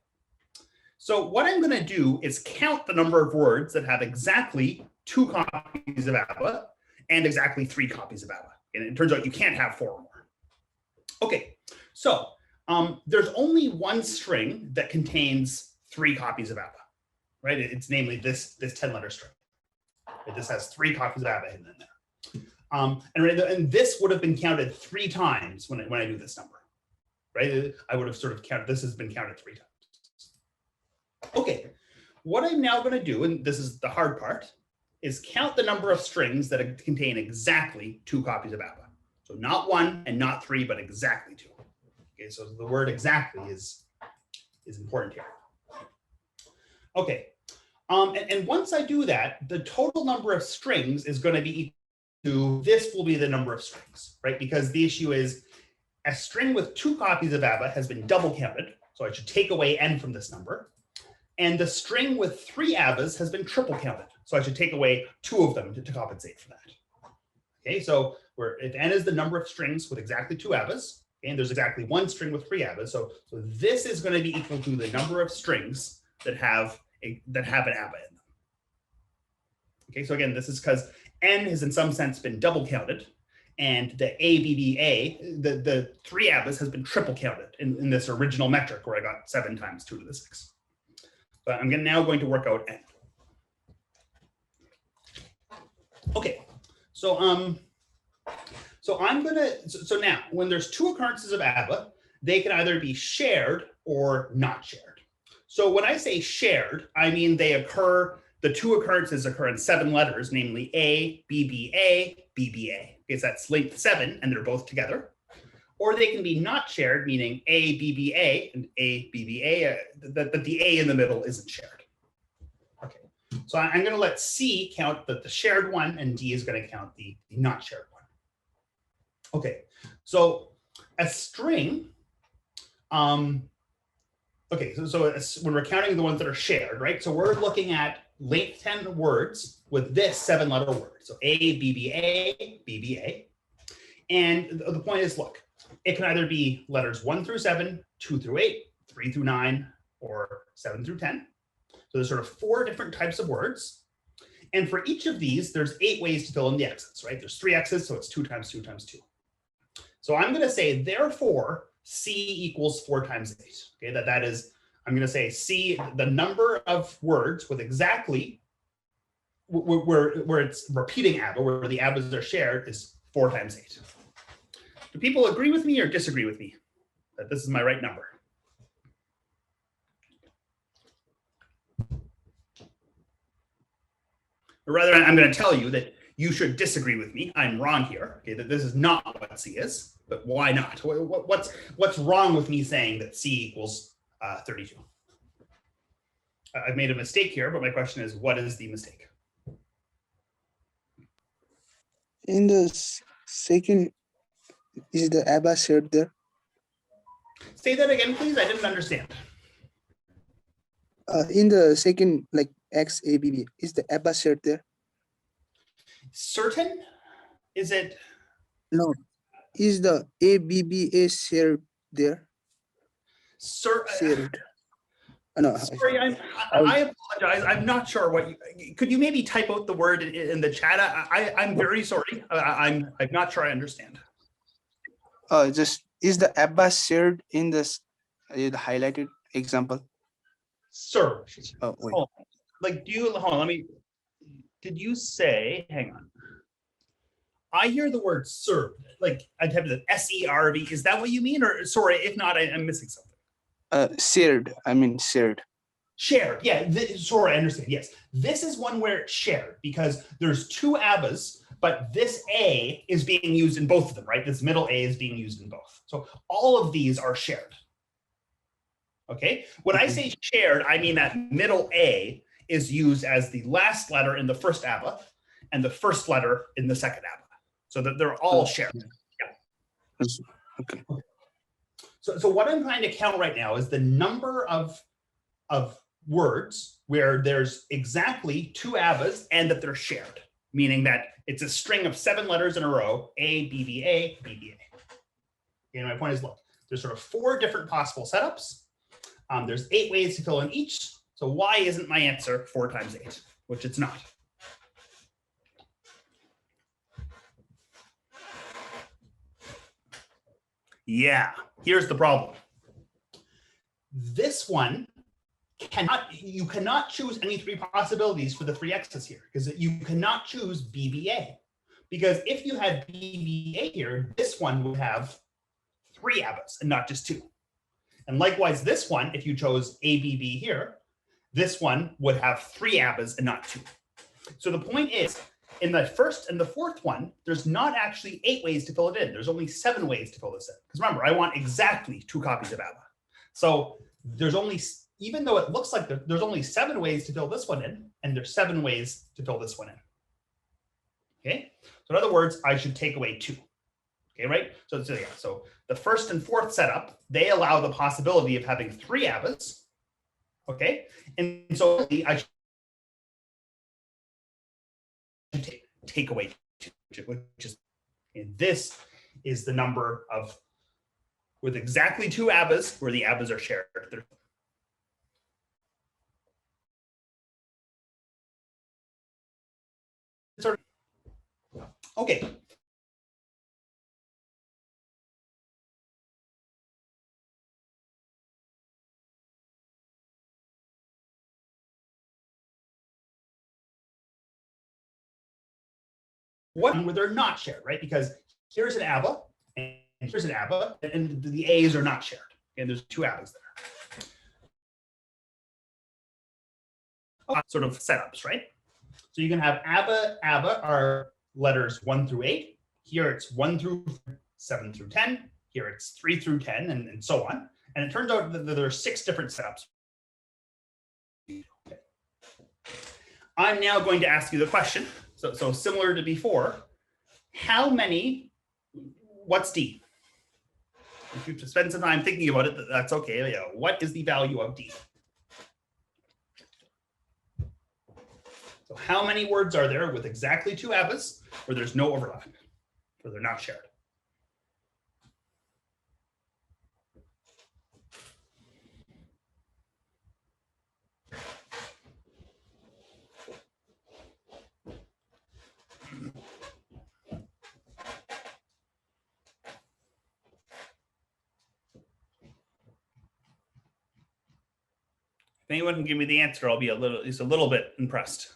S1: So what I'm gonna do is count the number of words that have exactly 2 copies of ABBA and exactly 3 copies of ABBA. And it turns out you can't have 4 or more. Okay, so there's only 1 string that contains 3 copies of ABBA, right? It's namely this 10-letter string. This has 3 copies of ABBA hidden in there. And this would have been counted 3 times when I do this number, right? I would have sort of counted, this has been counted 3 times. Okay, what I'm now going to do, and this is the hard part, is count the number of strings that contain exactly 2 copies of ABBA. So not 1 and not 3, but exactly 2. Okay, so the word exactly is important here. Okay, and once I do that, the total number of strings is going to be equal to, this will be the number of strings, right? Because the issue is a string with 2 copies of ABBA has been double counted. So I should take away n from this number. And the string with 3 ABBAs has been triple counted. So I should take away 2 of them to compensate for that. Okay, so if n is the number of strings with exactly 2 ABBAs, and there's exactly 1 string with 3 ABBAs, so this is going to be equal to the number of strings that have an ABBA in them. Okay, so again, this is because n has in some sense been double counted, and the ABBA, the 3 ABBAs has been triple counted in this original metric where I got 7 times 2 to the 6. But I'm now going to work out n. Okay, so so now when there's 2 occurrences of ABBA, they can either be shared or not shared. So when I say shared, I mean they occur, the 2 occurrences occur in 7 letters, namely A, BBA, BBA. Okay, so that's length 7, and they're both together. Or they can be not shared, meaning A, BBA, and A, BBA, but the A in the middle isn't shared. Okay, so I'm going to let C count the shared one, and D is going to count the not shared one. Okay, so a string, okay, so when we're counting the ones that are shared, right? So we're looking at length 10 words with this 7-letter word. So A, BBA, BBA. And the point is, look, it can either be letters 1 through 7, 2 through 8, 3 through 9, or 7 through 10. So there's sort of 4 different types of words. And for each of these, there's 8 ways to fill in the x's, right? There's 3 x's, so it's 2 times 2 times 2. So I'm going to say, therefore, C equals 4 times 8. Okay, that is, I'm going to say C, the number of words with exactly where it's repeating ABBA, where the ABBAs are shared, is 4 times 8. Do people agree with me or disagree with me that this is my right number? Or rather, I'm going to tell you that you should disagree with me. I'm wrong here. Okay, that this is not what C is, but why not? What's wrong with me saying that C equals 32? I've made a mistake here, but my question is, what is the mistake?
S3: In the second, is the ABBA shared there?
S1: Say that again, please. I didn't understand.
S3: In the second, like XABB, is the ABBA shared there?
S1: Certain? Is it?
S3: No. Is the ABBA shared there? Shared. No.
S1: Sorry, I apologize. I'm not sure what you, could you maybe type out the word in the chat? I'm very sorry. I'm not sure I understand.
S3: Just is the ABBA shared in this the highlighted example?
S1: Sir.
S3: Oh, wait.
S1: Oh, like, do you, hold on, let me, did you say, hang on. I hear the word served, like I typed it SERV. Is that what you mean? Or sorry, if not, I'm missing something.
S3: Shared, I mean shared.
S1: Shared, yeah, sorry, I understand, yes. This is one where it's shared because there's 2 ABBAs, but this A is being used in both of them, right? This middle A is being used in both. So all of these are shared. Okay, when I say shared, I mean that middle A is used as the last letter in the first ABBA and the first letter in the second ABBA. So that they're all shared. Yeah.
S3: Okay.
S1: So what I'm trying to count right now is the number of words where there's exactly 2 ABBAs and that they're shared, meaning that it's a string of 7 letters in a row, A, B, B, A, B, B, A. And my point is, look, there's sort of 4 different possible setups. There's 8 ways to fill in each. So why isn't my answer 4 times 8, which it's not? Yeah, here's the problem. This one you cannot choose any 3 possibilities for the 3 x's here because you cannot choose BBA. Because if you had BBA here, this one would have 3 ABBAs and not just 2. And likewise, this one, if you chose ABB here, this one would have 3 ABBAs and not 2. So the point is, in the first and the fourth one, there's not actually 8 ways to fill it in. There's only 7 ways to fill this in. Because remember, I want exactly 2 copies of ABBA. So there's only, even though it looks like there's only 7 ways to fill this one in, and there's 7 ways to fill this one in. Okay, so in other words, I should take away 2. Okay, right? So yeah, so the first and fourth setup, they allow the possibility of having 3 ABBAs. Okay, and so I should take away 2, which is, and this is the number of, with exactly 2 ABBAs where the ABBAs are shared. Okay. One where they're not shared, right? Because here's an ABBA and here's an ABBA, and the A's are not shared. And there's 2 ABBAs there. Sort of setups, right? So you can have ABBA, ABBA are letters 1 through 8. Here it's 1 through 7 through 10. Here it's 3 through 10, and so on. And it turns out that there are 6 different setups. Okay. I'm now going to ask you the question. So similar to before, how many, what's D? If you spend some time thinking about it, that's okay. Yeah. What is the value of D? So how many words are there with exactly 2 ABBAs where there's no overlap, where they're not shared? If anyone can give me the answer, I'll be at least a little bit impressed.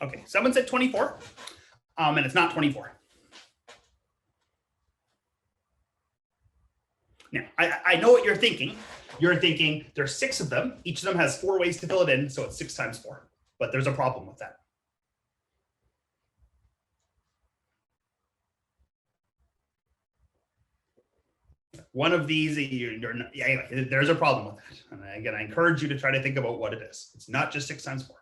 S1: Okay, someone said 24, and it's not 24. Now, I know what you're thinking. You're thinking there's 6 of them. Each of them has 4 ways to fill it in, so it's 6 times 4. But there's a problem with that. One of these, anyway, there's a problem with that. And again, I encourage you to try to think about what it is. It's not just 6 times 4.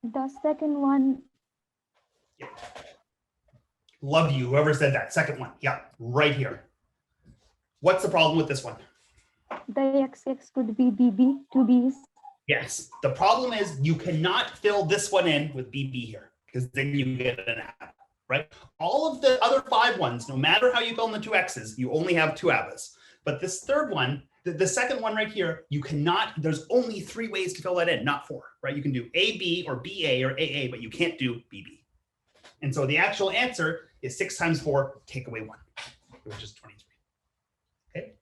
S6: The second one.
S1: Yeah. Love you, whoever said that. Second one. Yeah, right here. What's the problem with this one?
S6: The XX could be BB, 2 Bs.
S1: Yes. The problem is you cannot fill this one in with BB here because then you get an ABBA, right? All of the other 5 ones, no matter how you fill in the 2 X's, you only have 2 ABBAs. But this third one, the second one right here, you cannot, there's only 3 ways to fill that in, not 4, right? You can do AB or BA or AA, but you can't do BB. And so the actual answer is 6 times 4, take away 1, which is 23. Okay.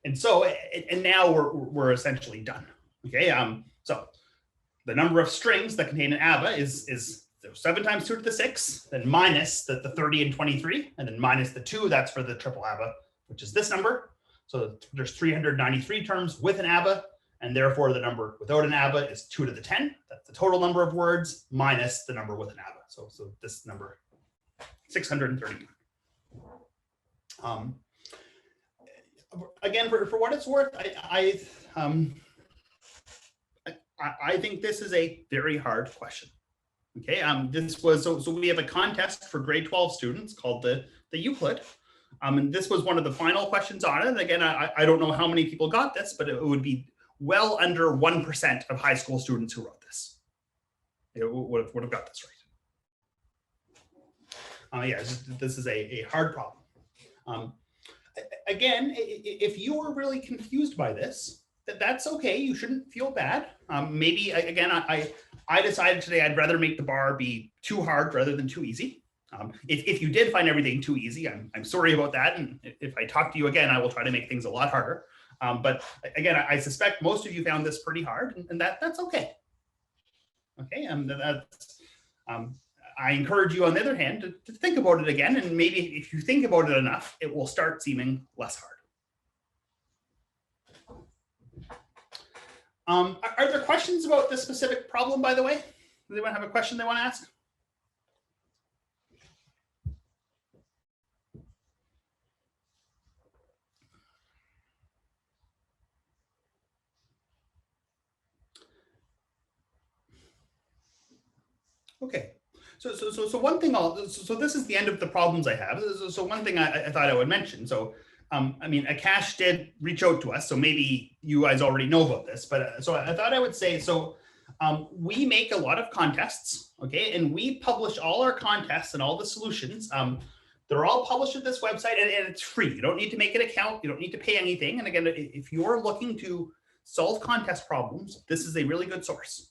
S1: And so, and now we're essentially done. Okay. So the number of strings that contain an ABBA is 7 times 2 to the 6, then minus the 30 and 23, and then minus the 2, that's for the triple ABBA, which is this number. So there's 393 terms with an ABBA, and therefore the number without an ABBA is 2 to the 10. That's the total number of words minus the number with an ABBA. So this number, 631. Again, for what it's worth, I think this is a very hard question. Okay, this was so we have a contest for grade 12 students called the Euclid. And this was one of the final questions on it. And again, I don't know how many people got this, but it would be well under 1% of high school students who wrote this. It would have got this right. Yeah, this is a hard problem. Again, if you were really confused by this, that's okay. You shouldn't feel bad. Maybe, again, I decided today I'd rather make the bar be too hard rather than too easy. If you did find everything too easy, I'm sorry about that. And if I talk to you again, I will try to make things a lot harder. But again, I suspect most of you found this pretty hard, and that's okay. Okay, I encourage you, on the other hand, to think about it again, and maybe if you think about it enough, it will start seeming less hard. Are there questions about this specific problem, by the way? Does anyone have a question they want to ask? Okay, so one thing so this is the end of the problems I have. So one thing I thought I would mention. So I mean, Akash did reach out to us, so maybe you guys already know about this. But so I thought I would say, so we make a lot of contests, okay, and we publish all our contests and all the solutions. They're all published at this website, and it's free. You don't need to make an account. You don't need to pay anything. And again, if you're looking to solve contest problems, this is a really good source.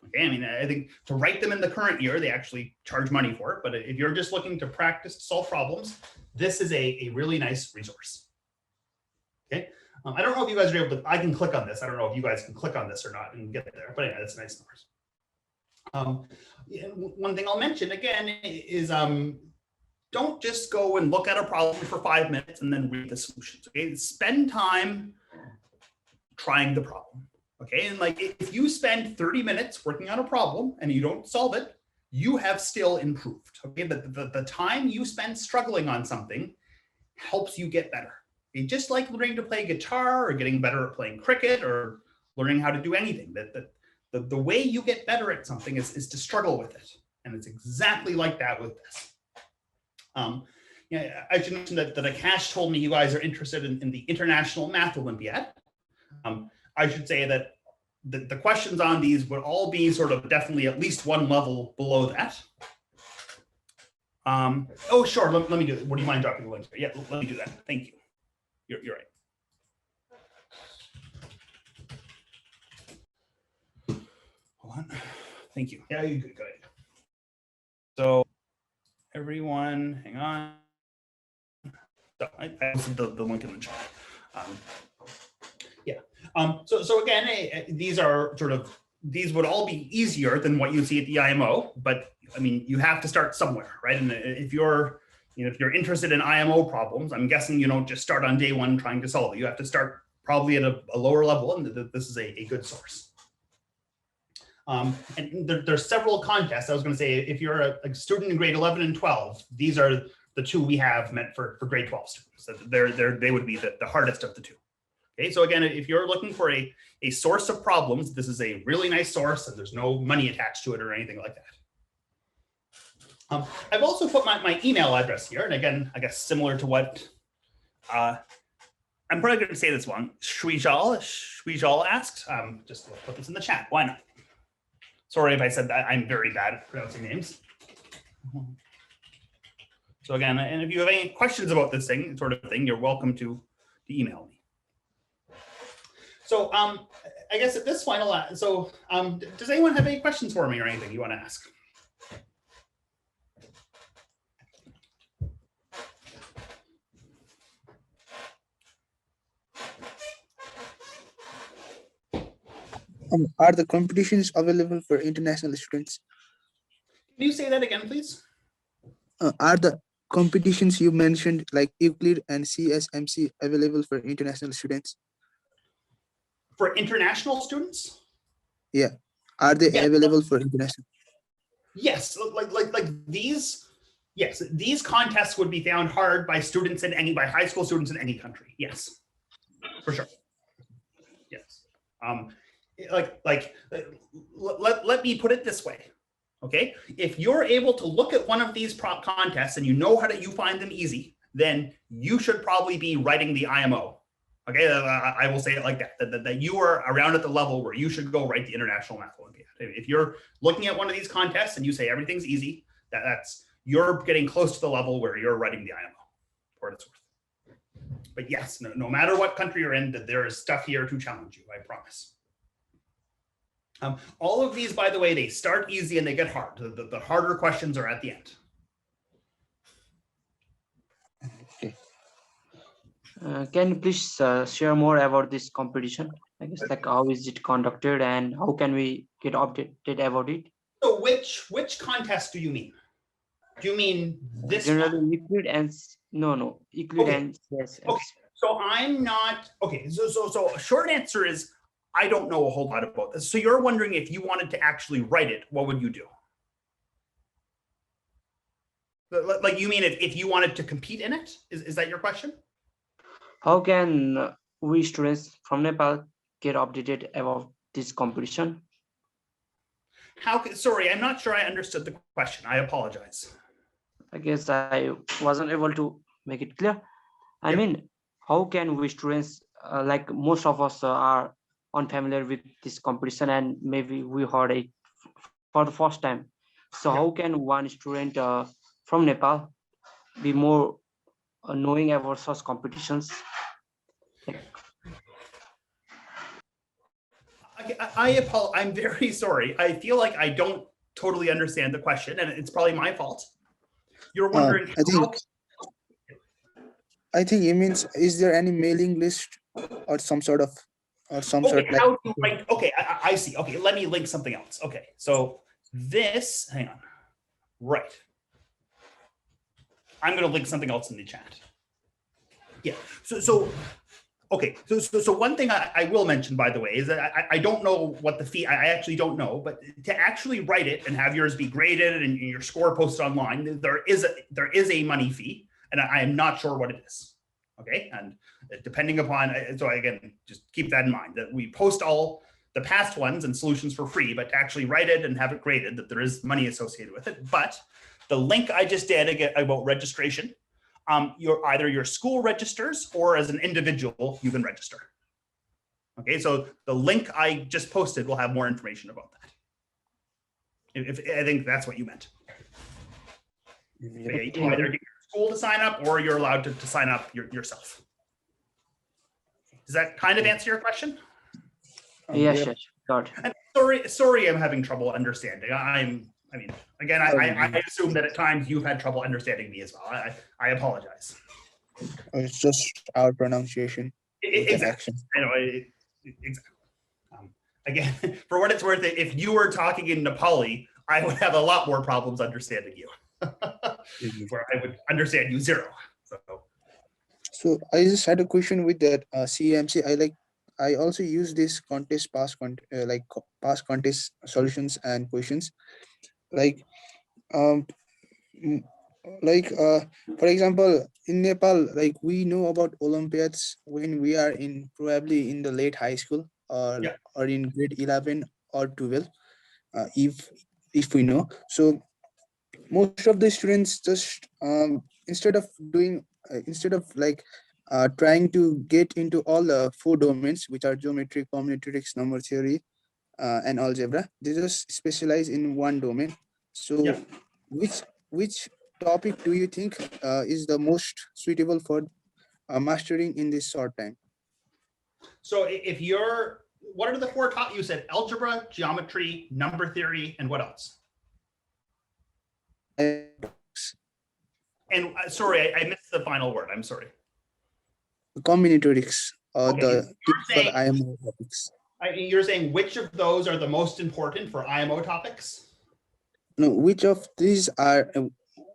S1: Okay, I mean, I think to write them in the current year, they actually charge money for it. But if you're just looking to practice to solve problems, this is a really nice resource. Okay, I don't know if you guys are able to, I can click on this. I don't know if you guys can click on this or not and get there, but anyway, that's a nice source. One thing I'll mention again is don't just go and look at a problem for 5 minutes and then read the solutions. Okay, spend time trying the problem. Okay, and like if you spend 30 minutes working on a problem and you don't solve it, you have still improved. Okay, the time you spend struggling on something helps you get better. Okay? Just like learning to play guitar or getting better at playing cricket or learning how to do anything, the way you get better at something is to struggle with it. And it's exactly like that with this. Yeah, I should mention that Akash told me you guys are interested in the International Math Olympiad. I should say that the questions on these would all be sort of definitely at least one level below that. Oh, sure. Let me do it. Would you mind dropping the link? Yeah, let me do that. Thank you. You're right. Hold on. Thank you. Yeah, you good. Go ahead. So everyone, hang on. So I posted the link in the chat. Yeah. So again, these are sort of, these would all be easier than what you see at the IMO, but I mean, you have to start somewhere, right? And if you're, if you're interested in IMO problems, I'm guessing you don't just start on day one trying to solve it. You have to start probably at a lower level, and this is a good source. And there's several contests. I was going to say, if you're a student in grade 11 and 12, these are the two we have meant for grade 12 students. So they would be the hardest of the two. Okay, so again, if you're looking for a source of problems, this is a really nice source, and there's no money attached to it or anything like that. I've also put my email address here, and again, I guess similar to what I'm probably going to say this one. Shwijal asked. Just put this in the chat. Why not? Sorry if I said that. I'm very bad at pronouncing names. So again, and if you have any questions about this sort of thing, you're welcome to email me. So I guess at this final, does anyone have any questions for me or anything you want to ask?
S3: Are the competitions available for international students?
S1: Can you say that again, please?
S3: Are the competitions you mentioned, like Euclid and CSMC, available for international students?
S1: For international students?
S3: Yeah. Are they available for international?
S1: Yes, like these. Yes, these contests would be found hard by students by high school students in any country. Yes, for sure. Yes. Let me put it this way. Okay, if you're able to look at one of these contests and you know you find them easy, then you should probably be writing the IMO. Okay, I will say it like that, that you are around at the level where you should go write the International Math Olympiad. If you're looking at one of these contests and you say everything's easy, you're getting close to the level where you're writing the IMO, for what it's worth. But yes, no matter what country you're in, there is stuff here to challenge you, I promise. All of these, by the way, they start easy and they get hard. The harder questions are at the end.
S4: Okay. Can you please share more about this competition? I guess, like, how is it conducted and how can we get updated about it?
S1: So which contest do you mean? Do you mean this?
S4: Generally, Euclid and Euclid and yes.
S1: Okay. So I'm not okay. So short answer is I don't know a whole lot about this. So you're wondering if you wanted to actually write it, what would you do? Like, you mean if you wanted to compete in it? Is that your question?
S4: How can we students from Nepal get updated about this competition?
S1: Sorry, I'm not sure I understood the question. I apologize.
S4: I guess I wasn't able to make it clear. I mean, how can we students, like most of us are unfamiliar with this competition and maybe we heard it for the first time. So how can one student from Nepal be more knowing about such competitions?
S1: I'm very sorry. I feel like I don't totally understand the question, and it's probably my fault. You're wondering
S3: I think it means, is there any mailing list or some sort of
S1: how do you write? Okay, I see. Okay, let me link something else. Okay, so this, hang on. Right. I'm going to link something else in the chat. Yeah. Okay. So one thing I will mention, by the way, is that I don't know what the fee. I actually don't know, but to actually write it and have yours be graded and your score posted online, there is a money fee, and I am not sure what it is. Okay, and depending upon, so again, just keep that in mind that we post all the past ones and solutions for free, but to actually write it and have it graded, that there is money associated with it. But the link I just did about registration, either your school registers or as an individual, you can register. Okay, so the link I just posted will have more information about that. If I think that's what you meant. You either get your school to sign up or you're allowed to sign up yourself. Does that kind of answer your question?
S4: Yes,
S3: Yep.
S4: yes, got it.
S1: And sorry, I'm having trouble understanding. I mean, again, I assume that at times you've had trouble understanding me as well. I apologize.
S3: It's just our pronunciation. With the
S1: Exactly.
S3: action.
S1: I know. Exactly. Again, for what it's worth, if you were talking in Nepali, I would have a lot more problems understanding you. Where I would understand you zero.
S3: So I just had a question with that CEMC. I also use this past contest solutions and questions. Like um mm, for example, in Nepal, like we know about Olympiads when we are in probably in the late high school
S1: Yeah.
S3: or in grade 11 or 12, if we know. So most of the students just instead of trying to get into all the four domains, which are geometry, combinatorics, number theory, and algebra, they just specialize in one domain. So
S1: Yeah.
S3: which topic do you think is the most suitable for mastering in this short time?
S1: So if you're, what are the four top? You said algebra, geometry, number theory, and what else? And sorry, I missed the final word. I'm sorry.
S3: Combinatorics or
S1: Okay,
S3: the
S1: you're saying-
S3: IMO topics.
S1: You're saying which of those are the most important for IMO topics?
S3: No, which of these are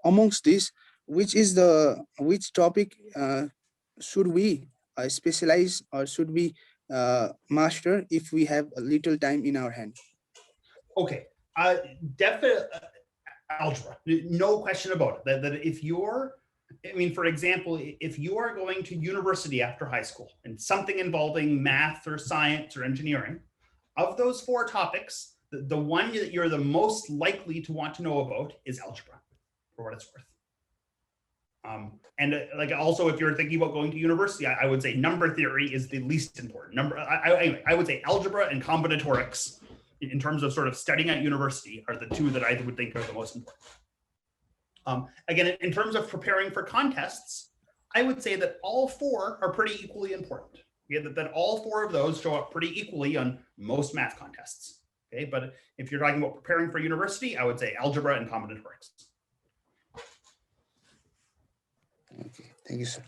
S3: amongst these? Which topic should we specialize or should we master if we have a little time in our hand?
S1: Okay, definitely algebra, no question about it. That if you're, I mean, for example, if you are going to university after high school and something involving math or science or engineering, of those four topics, the one that you're the most likely to want to know about is algebra, for what it's worth. And like also, if you're thinking about going to university, I would say number theory is the least important. I would say algebra and combinatorics, in terms of sort of studying at university, are the two that I would think are the most important. Again, in terms of preparing for contests, I would say that all four are pretty equally important. Yeah, that all four of those show up pretty equally on most math contests. Okay, but if you're talking about preparing for university, I would say algebra and combinatorics.
S3: Okay, thank you, sir.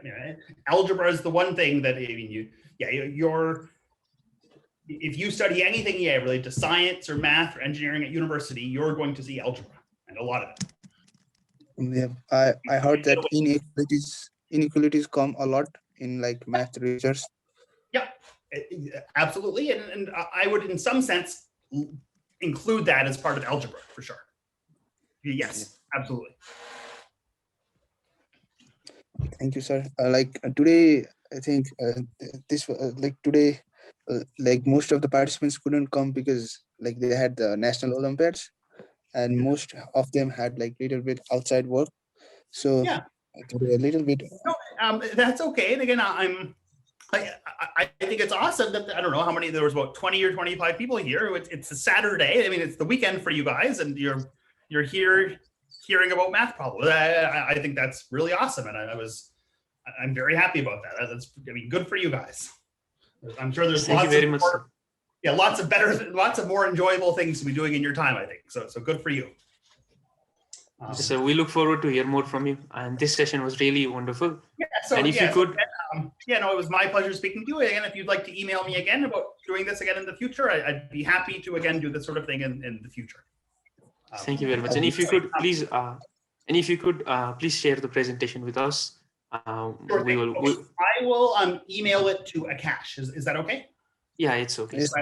S1: Yeah, algebra is the one thing that, I mean, if you study anything related to science or math or engineering at university, you're going to see algebra and a lot of it.
S3: Yeah, I heard that inequalities come a lot in like math research.
S1: Yeah, absolutely. And I would, in some sense, include that as part of algebra for sure. Yes, absolutely.
S3: Thank you, sir. Today, I think today, like most of the participants couldn't come because like they had the National Olympiads, and most of them had like little bit outside work. So
S1: Yeah.
S3: today a little bit.
S1: No, that's okay. And again, I think it's awesome that, I don't know how many, there was about 20 or 25 people here. It's a Saturday. I mean, it's the weekend for you guys, and you're here hearing about math problems. I think that's really awesome, and I'm very happy about that. That's, I mean, good for you guys. I'm sure there's
S2: Thank you very much, sir.
S1: Yeah, lots of more enjoyable things to be doing in your time, I think. So good for you.
S2: So we look forward to hear more from you. And this session was really wonderful.
S1: Yeah, so
S2: and if
S1: yeah,
S2: you could,
S1: it was my pleasure speaking to you. Again, if you'd like to email me again about doing this again in the future, I'd be happy to again do this sort of thing in the future.
S2: Thank you very much. And if you could please, please share the presentation with us.
S1: Sure thing. I will email it to Akash. Is that okay?
S2: Yeah, it's okay.
S3: Yes.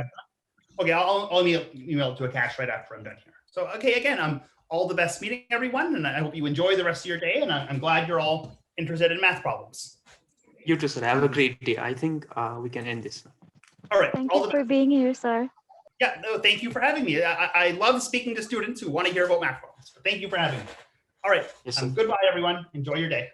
S1: Okay, I'll email it to Akash right after I'm done here. So, okay, again, all the best meeting everyone, and I hope you enjoy the rest of your day, and I'm glad you're all interested in math problems.
S2: You too, sir. Have a great day. I think we can end this now.
S1: All right.
S6: Thank you for being here, sir.
S1: Yeah, no, thank you for having me. I love speaking to students who want to hear about math problems. So thank you for having me. All right.
S2: Yes, sir.
S1: Goodbye, everyone. Enjoy your day.